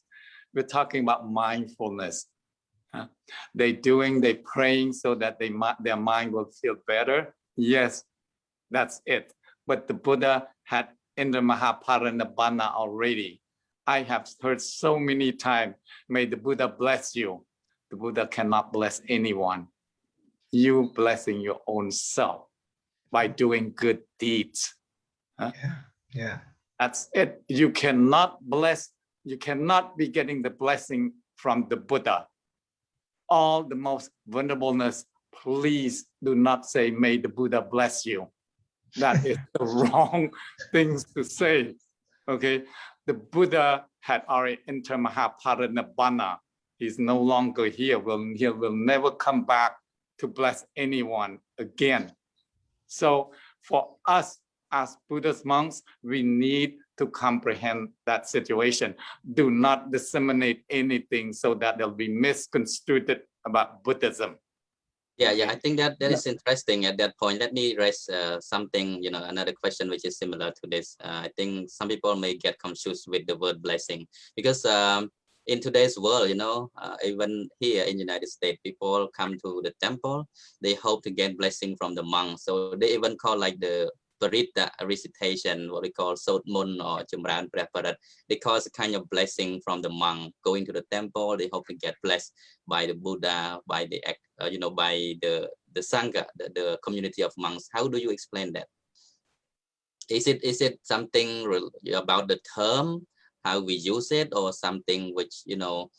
We're talking about mindfulness. Huh? They're praying so that their mind will feel better. Yes, that's it. But the Buddha had in the Mahaparinibbana already. I have heard so many times, may the Buddha bless you. The Buddha cannot bless anyone. You blessing your own self by doing good deeds. Huh? Yeah. That's it. You cannot be getting the blessing from the Buddha. All the most vulnerableness, please do not say, may the Buddha bless you. That is the wrong things to say. Okay, the Buddha had already entered Mahaparinibbana. He's no longer here. He will never come back to bless anyone again. So for us as Buddhist monks, we need to comprehend that situation. Do not disseminate anything so that they'll be misconstrued about Buddhism. Yeah, I think that is interesting at that point. Let me raise something, you know, another question which is similar to this. I think some people may get confused with the word blessing, because in today's world, you know, even here in the United States, people come to the temple, they hope to get blessing from the monk. So they even call like the Parita recitation, what we call Sot Mun or Chumran Preparat. They call it a kind of blessing from the monk. Going to the temple, they hope to get blessed by the Buddha, by the by the Sangha, the community of monks. How do you explain that? Is it something about the term, how we use it, or something which, you know,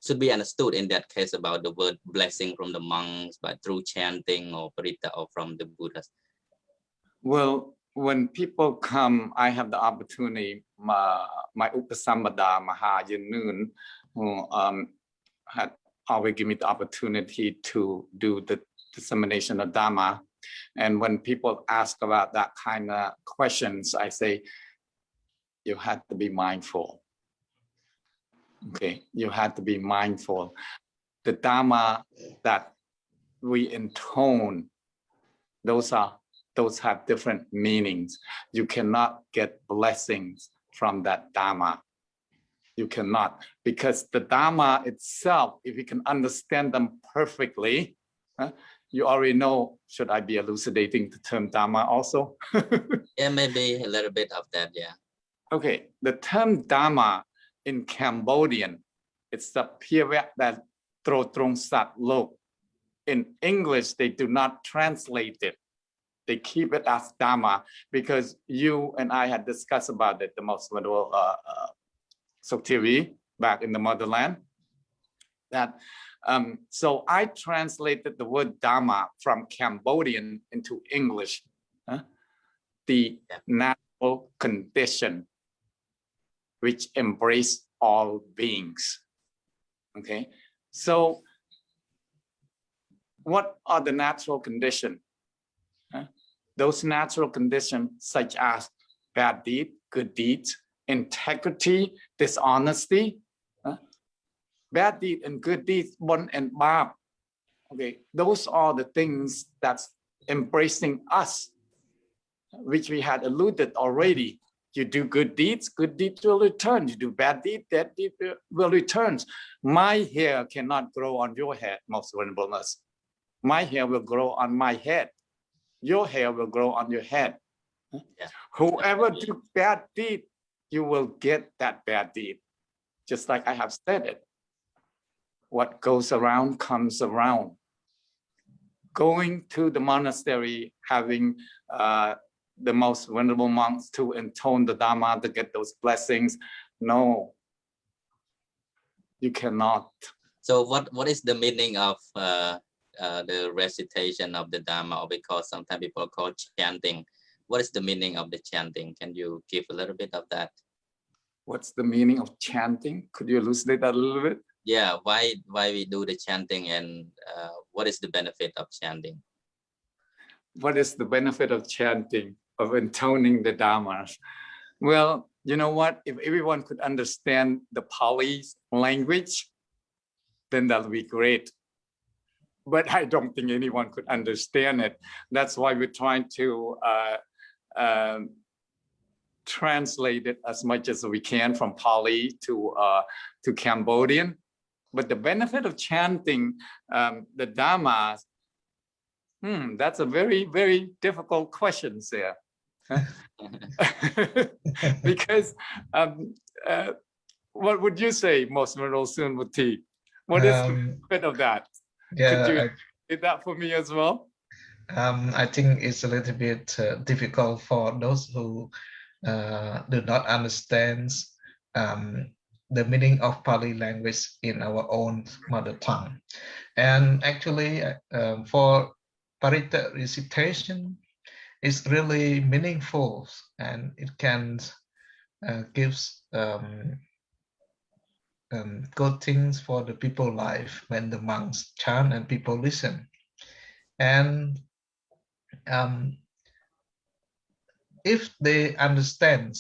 should be understood in that case about the word blessing from the monks, but through chanting or Parita or from the Buddhas? Well, when people come, I have the opportunity, my Upasambhada Mahayanoon, who had always given me the opportunity to do the dissemination of Dhamma. And when people ask about that kind of questions, I say, you have to be mindful. Okay, you have to be mindful. The Dhamma that we intone, those have different meanings. You cannot get blessings from that Dhamma. You cannot, because the Dhamma itself, if you can understand them perfectly, you already know, should I be elucidating the term Dhamma also? Yeah, maybe a little bit of that, yeah. Okay, the term Dhamma in Cambodian, it's the period that Tro Trong Sat Lok. In English, they do not translate it. They keep it as Dhamma because you and I had discussed about it, the most wonderful Soktivi back in the motherland. That so I translated the word Dhamma from Cambodian into English. The natural condition which embrace all beings. Okay, so what are the natural conditions? Those natural conditions such as bad deed, good deeds, integrity, dishonesty, bad deed and good deeds, bon and bab. Okay, those are the things that's embracing us, which we had alluded already. You do good deeds will return. You do bad deed will return. My hair cannot grow on your head, most vulnerableness. My hair will grow on my head. Your hair will grow on your head. Yeah. Whoever do bad deed, you will get that bad deed. Just like I have said it. What goes around comes around. Going to the monastery, having the most venerable monks to intone the Dhamma to get those blessings. No, you cannot. So what is the meaning of the recitation of the Dhamma, or because sometimes people call chanting? What is the meaning of the chanting? Can you give a little bit of that? What's the meaning of chanting? Could you elucidate that a little bit? Yeah, why we do the chanting, and what is the benefit of chanting? What is the benefit of chanting, of intoning the Dhamma? Well, you know what? If everyone could understand the Pali language, then that would be great. But I don't think anyone could understand it. That's why we're trying to translate it as much as we can from Pali to Cambodian. But the benefit of chanting the Dhamma, that's a very, very difficult question there. Because what would you say, most Venerable Sunmati? What is the benefit of that? Yeah, could you do that for me as well? I think it's a little bit difficult for those who do not understand the meaning of Pali language in our own mother tongue. And actually, for Parita recitation, it's really meaningful, and it can gives good things for the people life when the monks chant and people listen. And if they understand,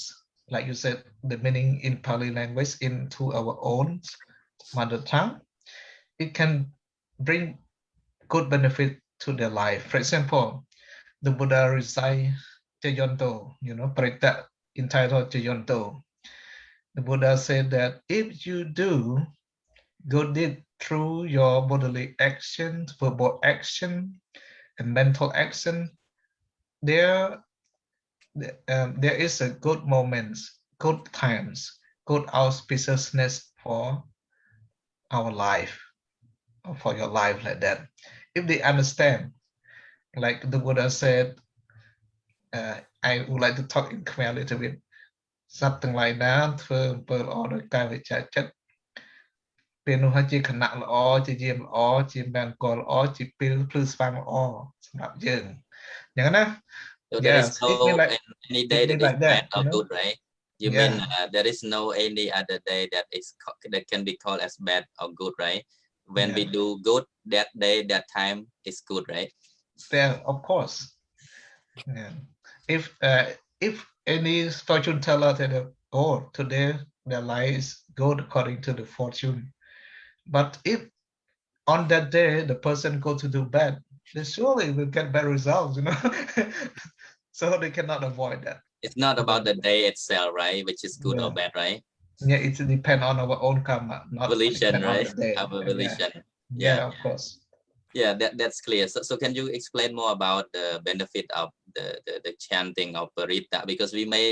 like you said, the meaning in Pali language into our own mother tongue, it can bring good benefit to their life. For example, the Buddha recite Jayonto, Parita entitled Jayonto. The Buddha said that if you do good deed through your bodily action, verbal action, and mental action, there is a good moments, good times, good auspiciousness for our life, or for your life, like that. If they understand, like the Buddha said, I would like to talk in Khmer a little bit, something like that,ធ្វើអំពើល្អដោយកាយវាចាចិត្តពេលនោះហើយជាខណៈល្អជាយាមល្អជាមង្គលល្អជាពេលភ្លឺស្វាងល្អសម្រាប់យើងអញ្ចឹងណា So there is no any day that is like bad that, or good, right? You Yeah. mean there is no any other day that can be called as bad or good, right? When we do good, that day, that time is good, right? Yeah, of course. Yeah. If any fortune teller that today their life is good according to the fortune, but if on that day the person go to do bad, they surely will get bad results, so they cannot avoid that. It's not about the day itself, right? Which is good or bad, right? Yeah, it depends on our own karma, not Volition, right? on the day. Our volition. Yeah, of course. Yeah, that's clear. So can you explain more about the benefit of the chanting of Parita? Because we may,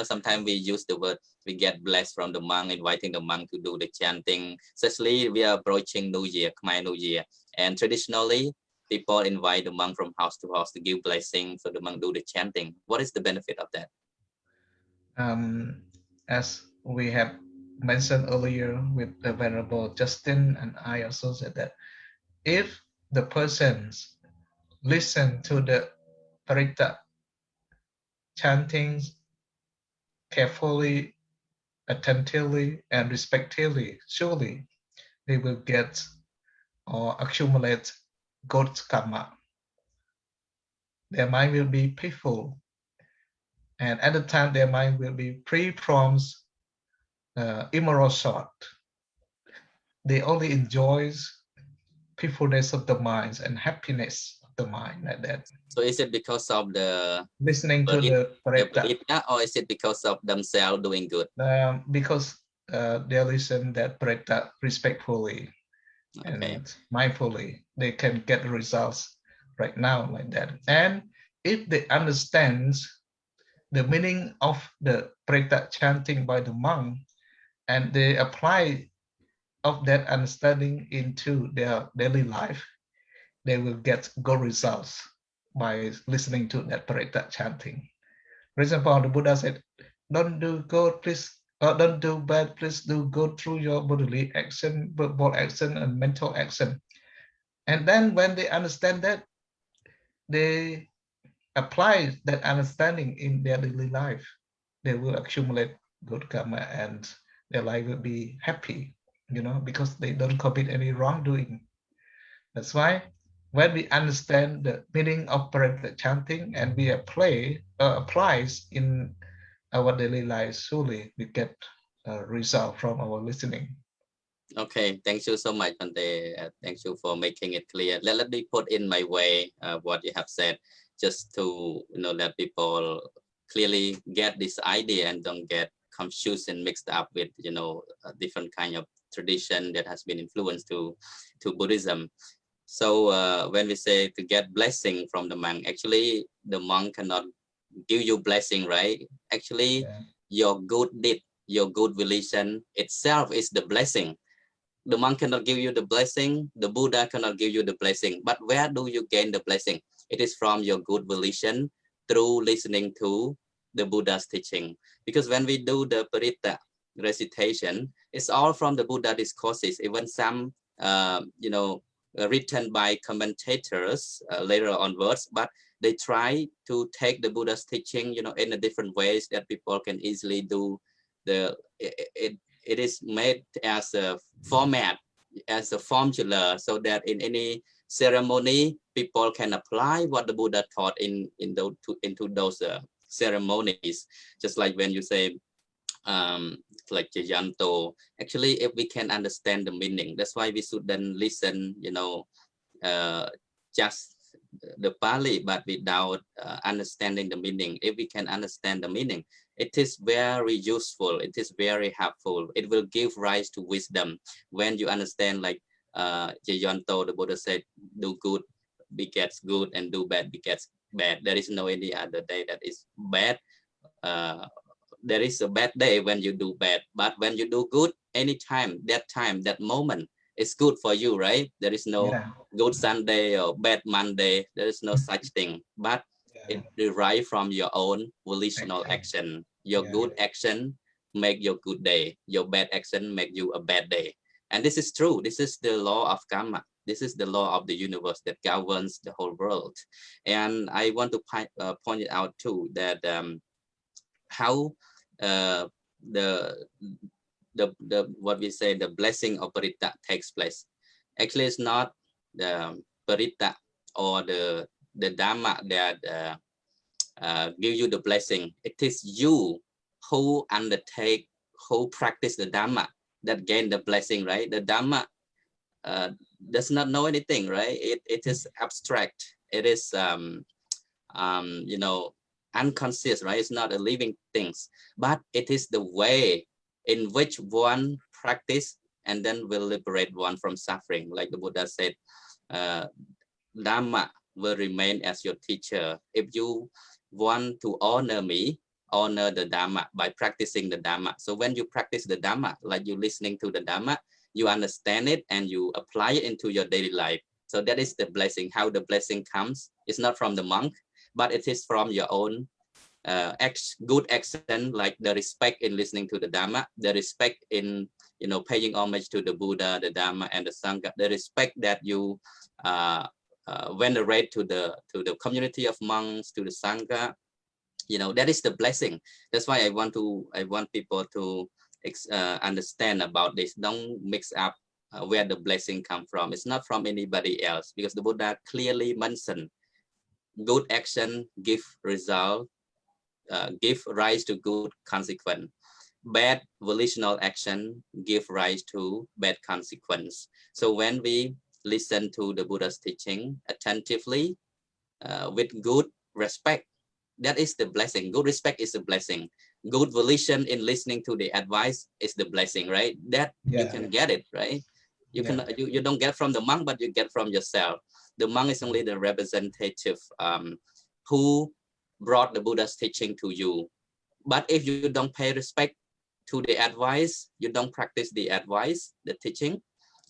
sometimes we use the word, we get blessed from the monk, inviting the monk to do the chanting. Especially we are approaching New Year, Khmer New Year. And traditionally, people invite the monk from house to house to give blessing, so the monk do the chanting. What is the benefit of that? As we have mentioned earlier with the Venerable Justin, and I also said that if the persons listen to the Parita chantings carefully, attentively, and respectfully, surely they will get or accumulate good karma. Their mind will be peaceful, and at the time their mind will be free from immoral thought. They only enjoys peacefulness of the mind and happiness of the mind, like that. So is it because of the Listening to the Parita, or is it because of themselves doing good? because they listen that Parita respectfully and mindfully, they can get results right now like that. And if they understand the meaning of the Parita chanting by the monk, and they apply of that understanding into their daily life, they will get good results by listening to that Parita chanting. For example, the Buddha said, don't do good, please, don't do bad, please do good through your bodily action, verbal action, and mental action. And then when they understand that, they apply that understanding in their daily life, they will accumulate good karma and their life will be happy, because they don't commit any wrongdoing. That's why when we understand the meaning of Parita chanting and we applies in our daily life, surely we get a result from our listening. Okay, thank you so much, Bante. Thank you for making it clear. Let me put in my way what you have said, just to let people clearly get this idea and don't get confused and mixed up with a different kind of tradition that has been influenced to Buddhism. So when we say to get blessing from the monk, actually the monk cannot give you blessing, right? Actually, your good deed, your good volition itself is the blessing. The monk cannot give you the blessing, the Buddha cannot give you the blessing, but where do you gain the blessing? It is from your good volition through listening to the Buddha's teaching. Because when we do the Parita recitation, it's all from the Buddha discourses, even some written by commentators later onwards, but they try to take the Buddha's teaching in a different ways that people can easily do. It is made as a format, as a formula, so that in any ceremony people can apply what the Buddha taught into those ceremonies. Just like when you say like Jayanto, actually if we can understand the meaning, that's why we should then listen just the Pali but without understanding the meaning. If we can understand the meaning, it is very useful, it is very helpful, it will give rise to wisdom. When you understand, like Jayanto, the Buddha said, do good begets good and do bad begets bad. There is no any other day that is bad. There is a bad day when you do bad, but when you do good, anytime, that moment is good for you, right? There is no good Sunday or bad Monday. There is no such thing, but it derives from your own volitional action. Your good action make your good day. Your bad action make you a bad day. And this is true. This is the law of karma. This is the law of the universe that governs the whole world. And I want to point it out too, that how the what we say, the blessing of Parita takes place. Actually, it's not the Parita or the Dhamma that give you the blessing. It is you who undertake, who practice the Dhamma that gain the blessing, right? The Dhamma does not know anything, right? It is abstract. It is unconscious, right? It's not a living things, but it is the way in which one practice and then will liberate one from suffering. Like the Buddha said, Dhamma will remain as your teacher. If you want to honor me, honor the Dhamma by practicing the Dhamma. So when you practice the Dhamma, like you listening to the Dhamma, you understand it and you apply it into your daily life. So that is the blessing. How the blessing comes, it's not from the monk, but it is from your own good action, like the respect in listening to the Dhamma, the respect in paying homage to the Buddha, the Dhamma, and the Sangha, the respect that you venerate to the community of monks, to the Sangha. That is the blessing. That's why I want people to understand about this. Don't mix up where the blessing come from. It's not from anybody else, because the Buddha clearly mentioned good action give result, give rise to good consequence. Bad volitional action give rise to bad consequence. So when we listen to the Buddha's teaching attentively, with good respect, that is the blessing. Good respect is a blessing. Good volition in listening to the advice is the blessing, right? That you can get it, right? You don't get from the monk, but you get from yourself. The monk is only the representative who brought the Buddha's teaching to you. But if you don't pay respect to the advice, you don't practice the advice, the teaching,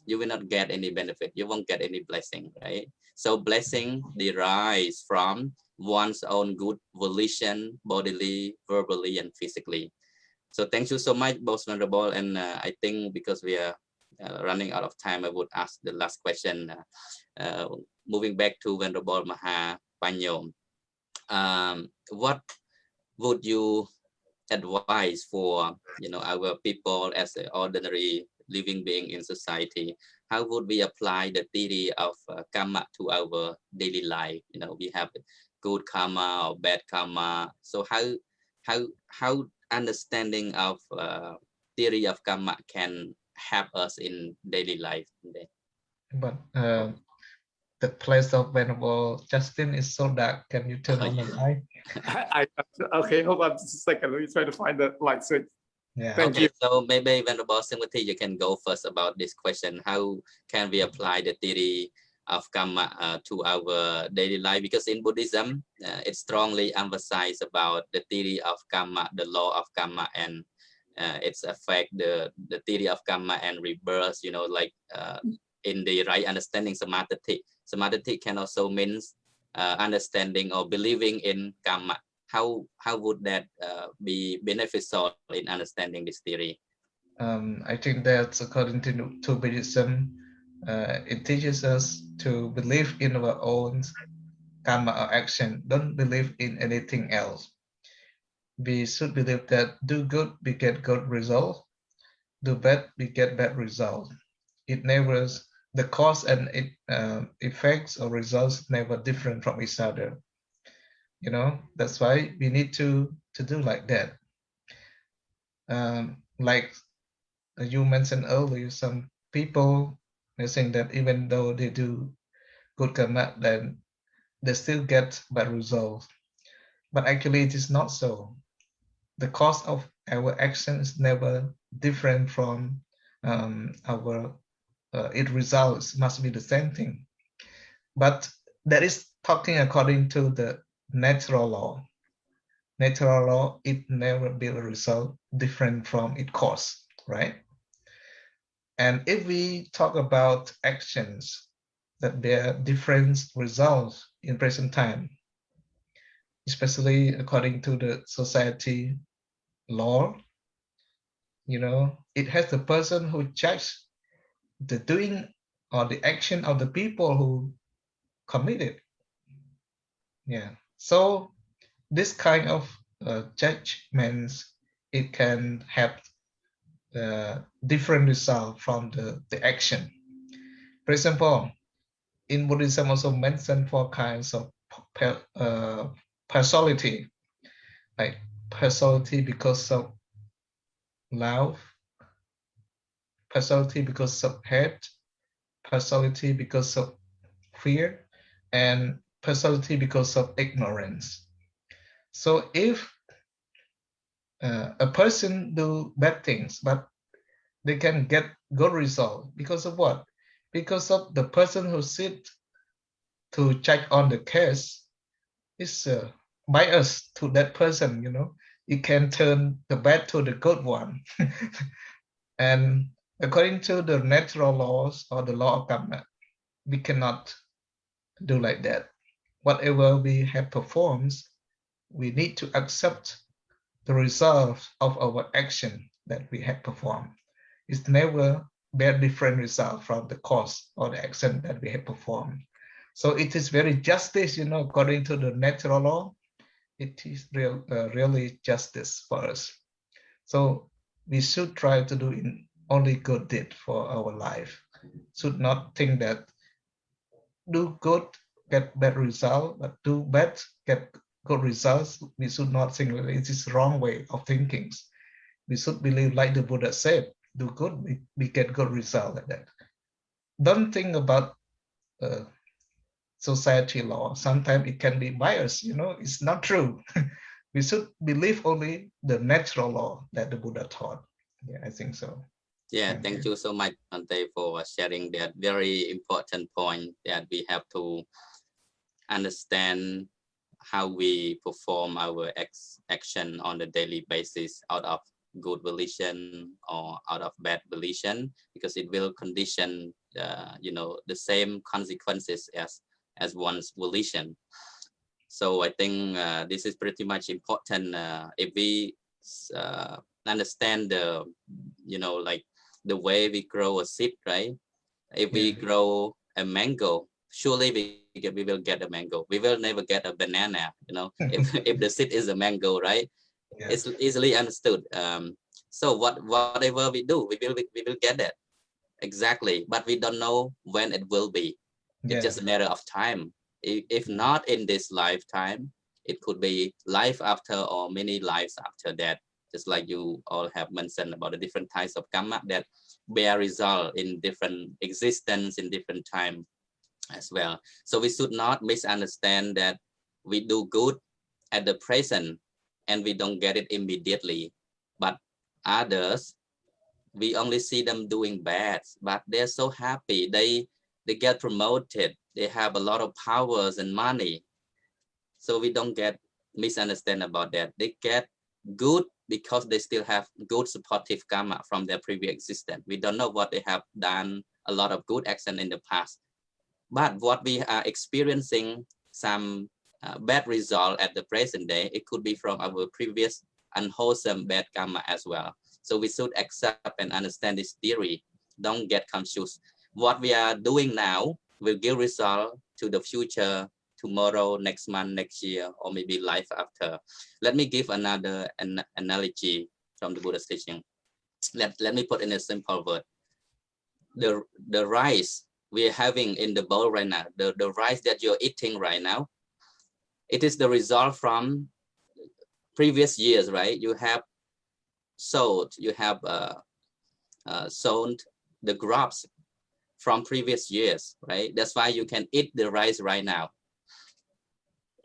you will not get any benefit. You won't get any blessing, right? So blessing derives from one's own good volition, bodily, verbally, and physically. So thank you so much, both Venerable. And I think because we are running out of time, I would ask the last question. Moving back to Venerable Maha Panyo. What would you advise for our people as an ordinary living being in society? How would we apply the theory of karma to our daily life? We have good karma or bad karma. So how understanding of theory of karma can help us in daily life today? But the place of Venerable Justin is so dark. Can you turn on the light? Okay, hold on just a second. Let me try to find the light switch. Yeah. Thank Okay, you. so maybe Venerable Simati, you can go first about this question. How can we apply the theory of karma to our daily life? Because in Buddhism, it strongly emphasizes about the theory of karma, the law of karma, and its effect, the theory of karma and rebirth. In the right understanding, samadhi. Samadhi can also mean understanding or believing in karma. How would that be beneficial in understanding this theory? I think that's according to Buddhism. It teaches us to believe in our own karma or action. Don't believe in anything else. We should believe that do good, we get good result. Do bad, we get bad result. It never, the cause and effects or results never different from each other. That's why we need to do like that. Like you mentioned earlier, some people are saying that even though they do good karma, then they still get bad results. But actually, it is not so. The cause of our action is never different from our it results must be the same thing. But that is talking according to the natural law. Natural law, it never be a result different from its cause, right? And if we talk about actions that bear different results in present time, especially according to the society law, it has the person who judges the doing or the action of the people who commit it. Yeah. So this kind of judgments, it can have different result from the action. For example, in Buddhism also mentioned 4 kinds of partiality, like partiality because of love, partiality because of hate, partiality because of fear, and partiality because of ignorance. So if a person do bad things, but they can get good result because of what? Because of the person who sit to check on the case is biased to that person. It can turn the bad to the good one. And according to the natural laws or the law of karma, we cannot do like that. Whatever we have performed, we need to accept the result of our action that we have performed. It's never bear different result from the cause or the action that we have performed. So it is very justice, according to the natural law. It is really justice for us. So we should try to do in only good deed for our life. Should not think that do good, get bad result, but do bad, get good results. We should not think that it is wrong way of thinking. We should believe like the Buddha said, do good, we get good result like that. Don't think about society law. Sometimes it can be biased, it's not true. We should believe only the natural law that the Buddha taught. Yeah, I think so. Yeah, thank you so much, Ante, for sharing that very important point that we have to understand how we perform our action on a daily basis out of good volition or out of bad volition, because it will condition the same consequences as one's volition. So I think this is pretty much important if we understand like the way we grow a seed, right? If we grow a mango, surely we will get a mango. We will never get a banana, if the seed is a mango, right? Yeah. It's easily understood. So whatever we do, we will get it exactly, but we don't know when it will be. It's just a matter of time. If not in this lifetime, it could be life after or many lives after that. Just like you all have mentioned about the different types of karma that bear result in different existence in different time as well. So we should not misunderstand that we do good at the present and we don't get it immediately, but others, we only see them doing bad, but they're so happy. They get promoted. They have a lot of powers and money. So we don't get misunderstand about that. They get good because they still have good supportive karma from their previous existence. We don't know what they have done, a lot of good action in the past. But what we are experiencing some bad result at the present day, it could be from our previous unwholesome bad karma as well. So we should accept and understand this theory. Don't get confused. What we are doing now will give result to the future, tomorrow, next month, next year, or maybe life after. Let me give another analogy from the Buddha's teaching. Let me put in a simple word. The rice we are having in the bowl right now, the rice that you're eating right now, it is the result from previous years, right? You have sown the crops from previous years, right? That's why you can eat the rice right now.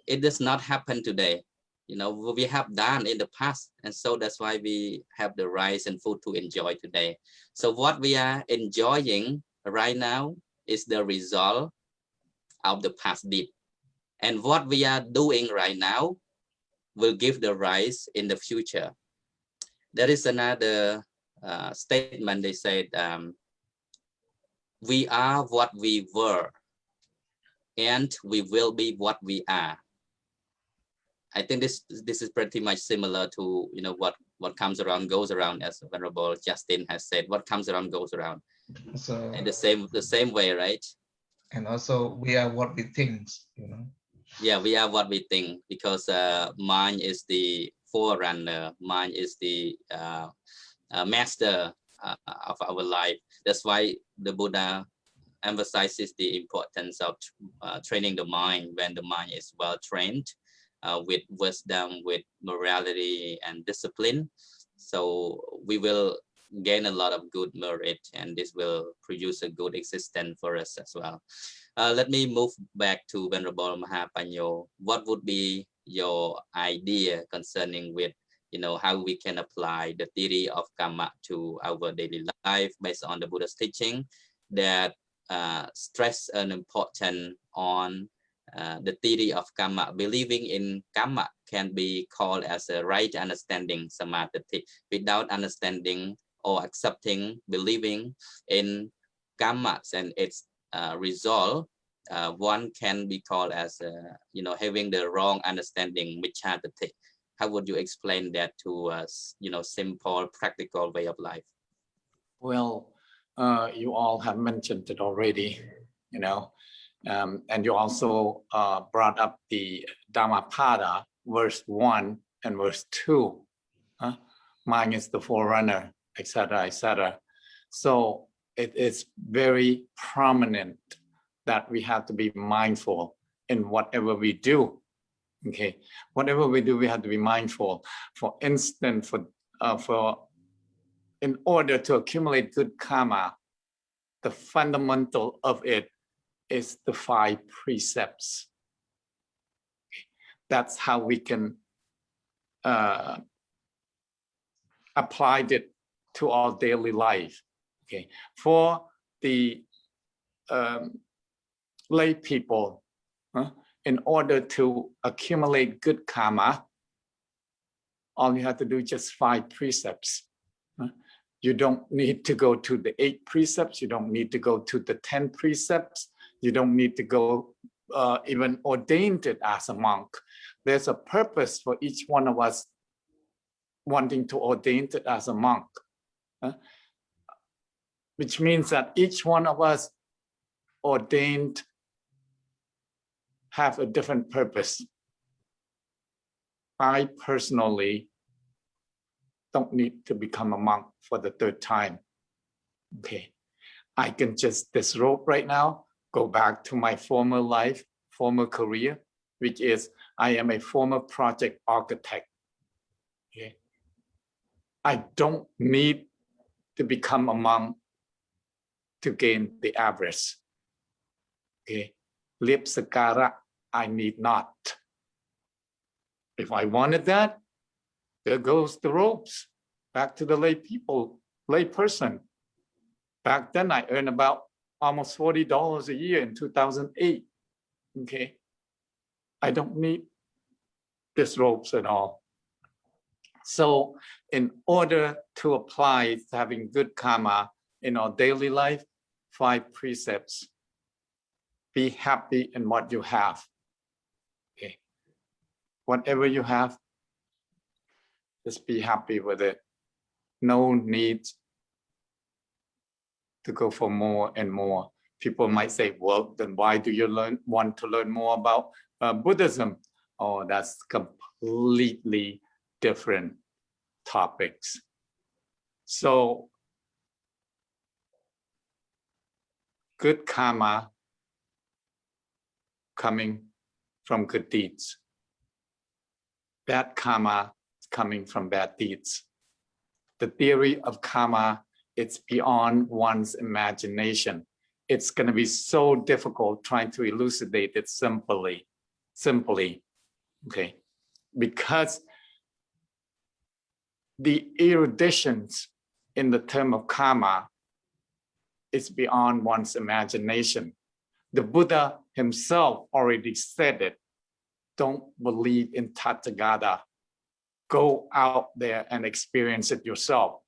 It does not happen today. We have done in the past, and so that's why we have the rice and food to enjoy today. So what we are enjoying right now is the result of the past deed, and what we are doing right now will give the rice in the future. There is another statement. They said, we are what we were, and we will be what we are. I think this is pretty much similar to what comes around goes around, as Venerable Justin has said. What comes around goes around. So in the same way, right? And also we are what we think, Yeah, we are what we think, because mind is the forerunner. Mind is the master of our life. That's why the Buddha emphasizes the importance of training the mind when the mind is well trained with wisdom, with morality and discipline. So we will gain a lot of good merit, and this will produce a good existence for us as well. Let me move back to Venerable Mahapanyo. What would be your idea concerning with how we can apply the theory of karma to our daily life based on the Buddha's teaching that stress an important on the theory of karma? Believing in karma can be called as a right understanding, samadhi. Without understanding or accepting, believing in karma and its resolve, one can be called as having the wrong understanding, michhadati. How would you explain that to us, simple, practical way of life? Well, you all have mentioned it already, and you also brought up the Dhammapada, verse 1 and verse 2. Mind is the forerunner, etc., etc. So it is very prominent that we have to be mindful in whatever we do. Okay, whatever we do, we have to be mindful. For instance, in order to accumulate good karma, the fundamental of it is the 5 precepts. That's how we can apply it to our daily life. Okay, for the lay people, in order to accumulate good karma, all you have to do is just 5 precepts. You don't need to go to the 8 precepts. You don't need to go to the 10 precepts. You don't need to go even ordained it as a monk. There's a purpose for each one of us wanting to ordain it as a monk, which means that each one of us ordained have a different purpose. I personally don't need to become a monk for the 3rd time. Okay, I can just disrobe right now, go back to my former life, former career, which is I am a former project architect. Okay, I don't need to become a monk to gain the average. Okay, lip sakara, I need not. If I wanted that, there goes the robes. Back to the lay people, lay person. Back then, I earned about almost $40 a year in 2008. Okay, I don't need this robes at all. So, in order to apply having good karma in our daily life, 5 precepts. Be happy in what you have. Okay, whatever you have, just be happy with it. No need to go for more and more. People might say, well, then why do you want to learn more about Buddhism? Oh, that's completely different topics. So, good karma coming from good deeds. Bad karma is coming from bad deeds. The theory of karma, it's beyond one's imagination. It's going to be so difficult trying to elucidate it simply, okay? Because the eruditions in the term of karma is beyond one's imagination. The Buddha himself already said it. Don't believe in Tathagata. Go out there and experience it yourself.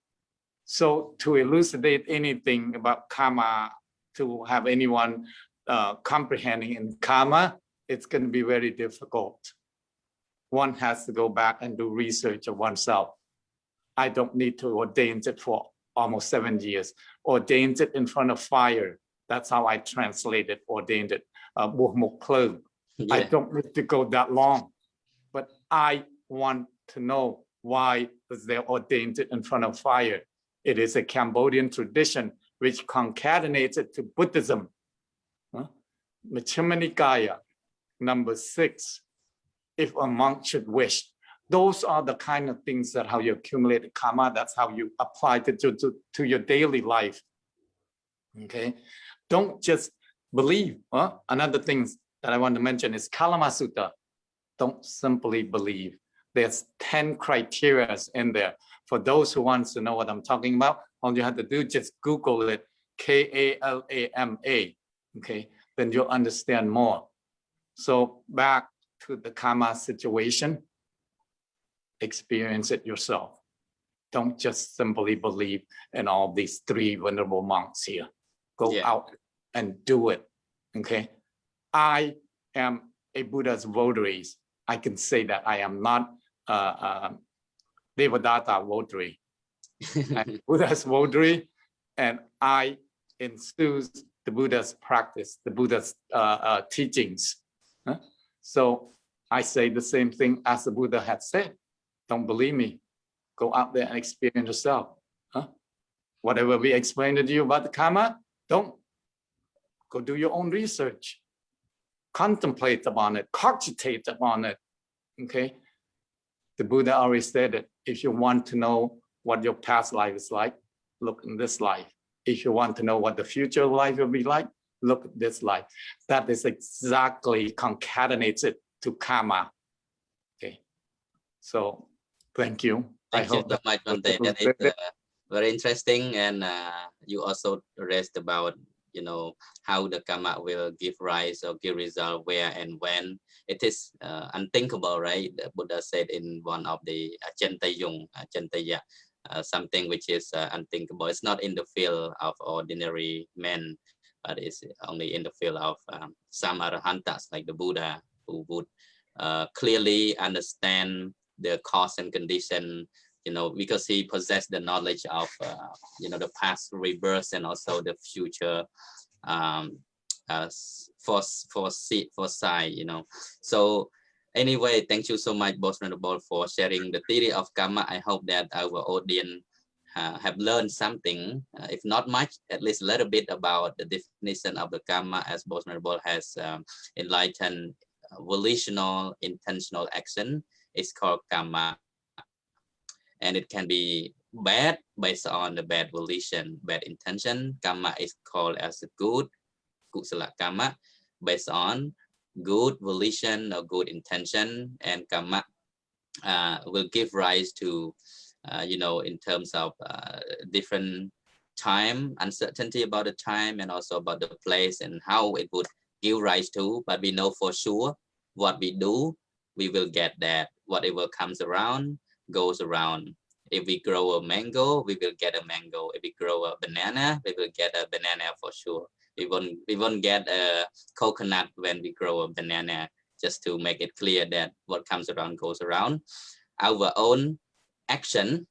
So to elucidate anything about karma, to have anyone comprehending in karma, it's going to be very difficult. One has to go back and do research of oneself. I don't need to ordain it for almost 7 years. Ordained it in front of fire. That's how I translated, ordained it. I don't need to go that long, but I want to know why was they ordained it in front of fire. It is a Cambodian tradition which concatenates it to Buddhism. Majjhima Nikaya, number 6, if a monk should wish. Those are the kind of things that how you accumulate karma, that's how you apply it to your daily life. Okay, don't just believe. Another thing that I want to mention is Kalama Sutta. Don't simply believe. There's 10 criteria in there. For those who wants to know what I'm talking about, all you have to do, just Google it, Kalama, okay? Then you'll understand more. So back to the karma situation, experience it yourself. Don't just simply believe in all these 3 venerable monks here. Go out and do it. Okay, I am a Buddha's votary. I can say that I am not Devadatta votary. I'm Buddha's votary, and I enthuse the Buddha's practice, the Buddha's teachings. So I say the same thing as the Buddha had said. Don't believe me? Go out there and experience yourself. Whatever we explain to you about the karma, don't. Go do your own research. Contemplate upon it, cogitate upon it. Okay. The Buddha always said that if you want to know what your past life is like, look in this life. If you want to know what the future life will be like, look at this life. That is exactly concatenates it to karma. Okay. So thank you. Thank you so much, Bhante. That is very interesting, and you also raised about, you know, how the karma will give rise or give result, where and when. It is unthinkable, right? The Buddha said in one of the Achantaya, something which is unthinkable. It's not in the field of ordinary men, but it's only in the field of some Arahantas like the Buddha, who would clearly understand the cause and condition, you know, because he possessed the knowledge of, you know, the past rebirth and also the future foresight, you know. So anyway, thank you so much, both Venerable, for sharing the theory of karma. I hope that our audience have learned something, if not much, at least a little bit about the definition of the karma, as both Venerable has enlightened. Volitional, intentional action is called karma. And it can be bad based on the bad volition, bad intention. Karma is called as a good, kusala karma, based on good volition or good intention. And karma will give rise to, you know, in terms of different time, uncertainty about the time, and also about the place and how it would give rise to. But we know for sure what we do, we will get that. Whatever comes around goes around. If we grow a mango, we will get a mango. If we grow a banana, we will get a banana for sure. We won't get a coconut when we grow a banana, just to make it clear that what comes around goes around. Our own action,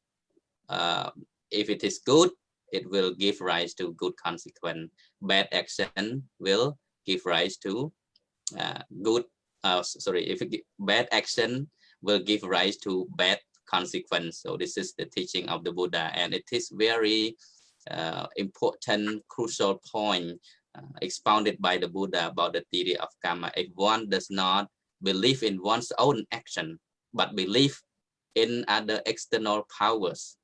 if it is good, it will give rise to good consequence. Bad action will give rise to bad action will give rise to bad consequence. So this is the teaching of the Buddha, and it is very important, crucial point expounded by the Buddha about the theory of karma. If one does not believe in one's own action, but believe in other external powers,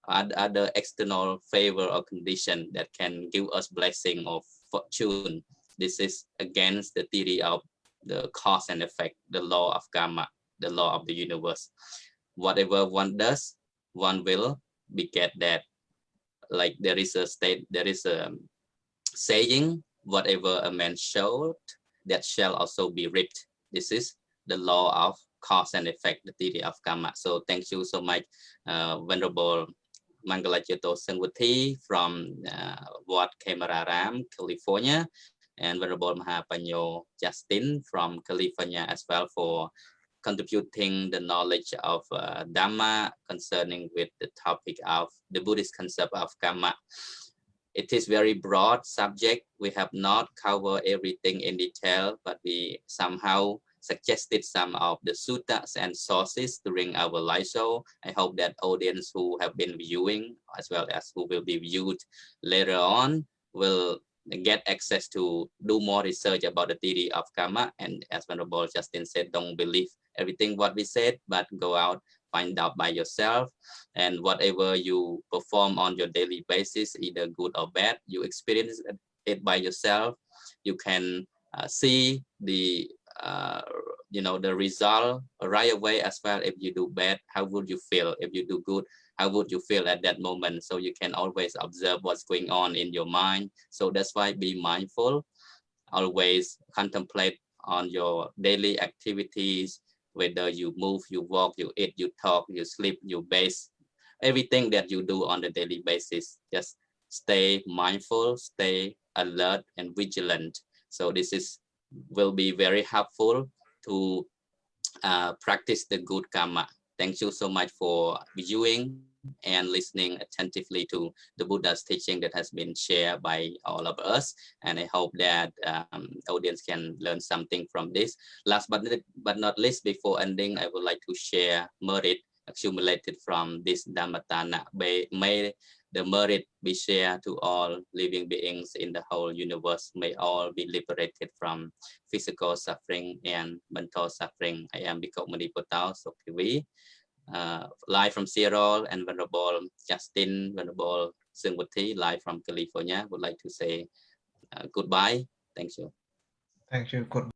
other external favor or condition that can give us blessing or fortune, this is against the theory of the cause and effect, the law of karma, the law of the universe. Whatever one does, one will beget that. Like there is a saying, whatever a man sowed, that shall also be reaped. This is the law of cause and effect, the theory of karma. So thank you so much, Venerable Mangalachato Sangwati from Wat Kemararam, California, and Venerable Mahapanyo Justin from California as well, for contributing the knowledge of Dhamma concerning with the topic of the Buddhist concept of karma. It is very broad subject. We have not covered everything in detail, but we somehow suggested some of the suttas and sources during our live show. I hope that audience who have been viewing, as well as who will be viewed later on, will get access to do more research about the theory of karma. And as Venerable Justin said, don't believe everything what we said, but go out, find out by yourself. And whatever you perform on your daily basis, either good or bad, you experience it by yourself. You can see the the result right away as well. If you do bad, how would you feel? If you do good, how would you feel at that moment? So you can always observe what's going on in your mind. So that's why be mindful, always contemplate on your daily activities, whether you move, you walk, you eat, you talk, you sleep, you bathe, everything that you do on a daily basis. Just stay mindful, stay alert and vigilant. So this will be very helpful to practice the good karma. Thank you so much for viewing and listening attentively to the Buddha's teaching that has been shared by all of us. And I hope that audience can learn something from this. Last but not least, before ending, I would like to share merit accumulated from this Dhammatana. May the merit be shared to all living beings in the whole universe. May all be liberated from physical suffering and mental suffering. I am Bhikkhu Mani Potao Sokhivi. Live from Seattle, and Venerable Justin, Venerable Sungwati, live from California, would like to say goodbye. Thank you. Thank you. Good.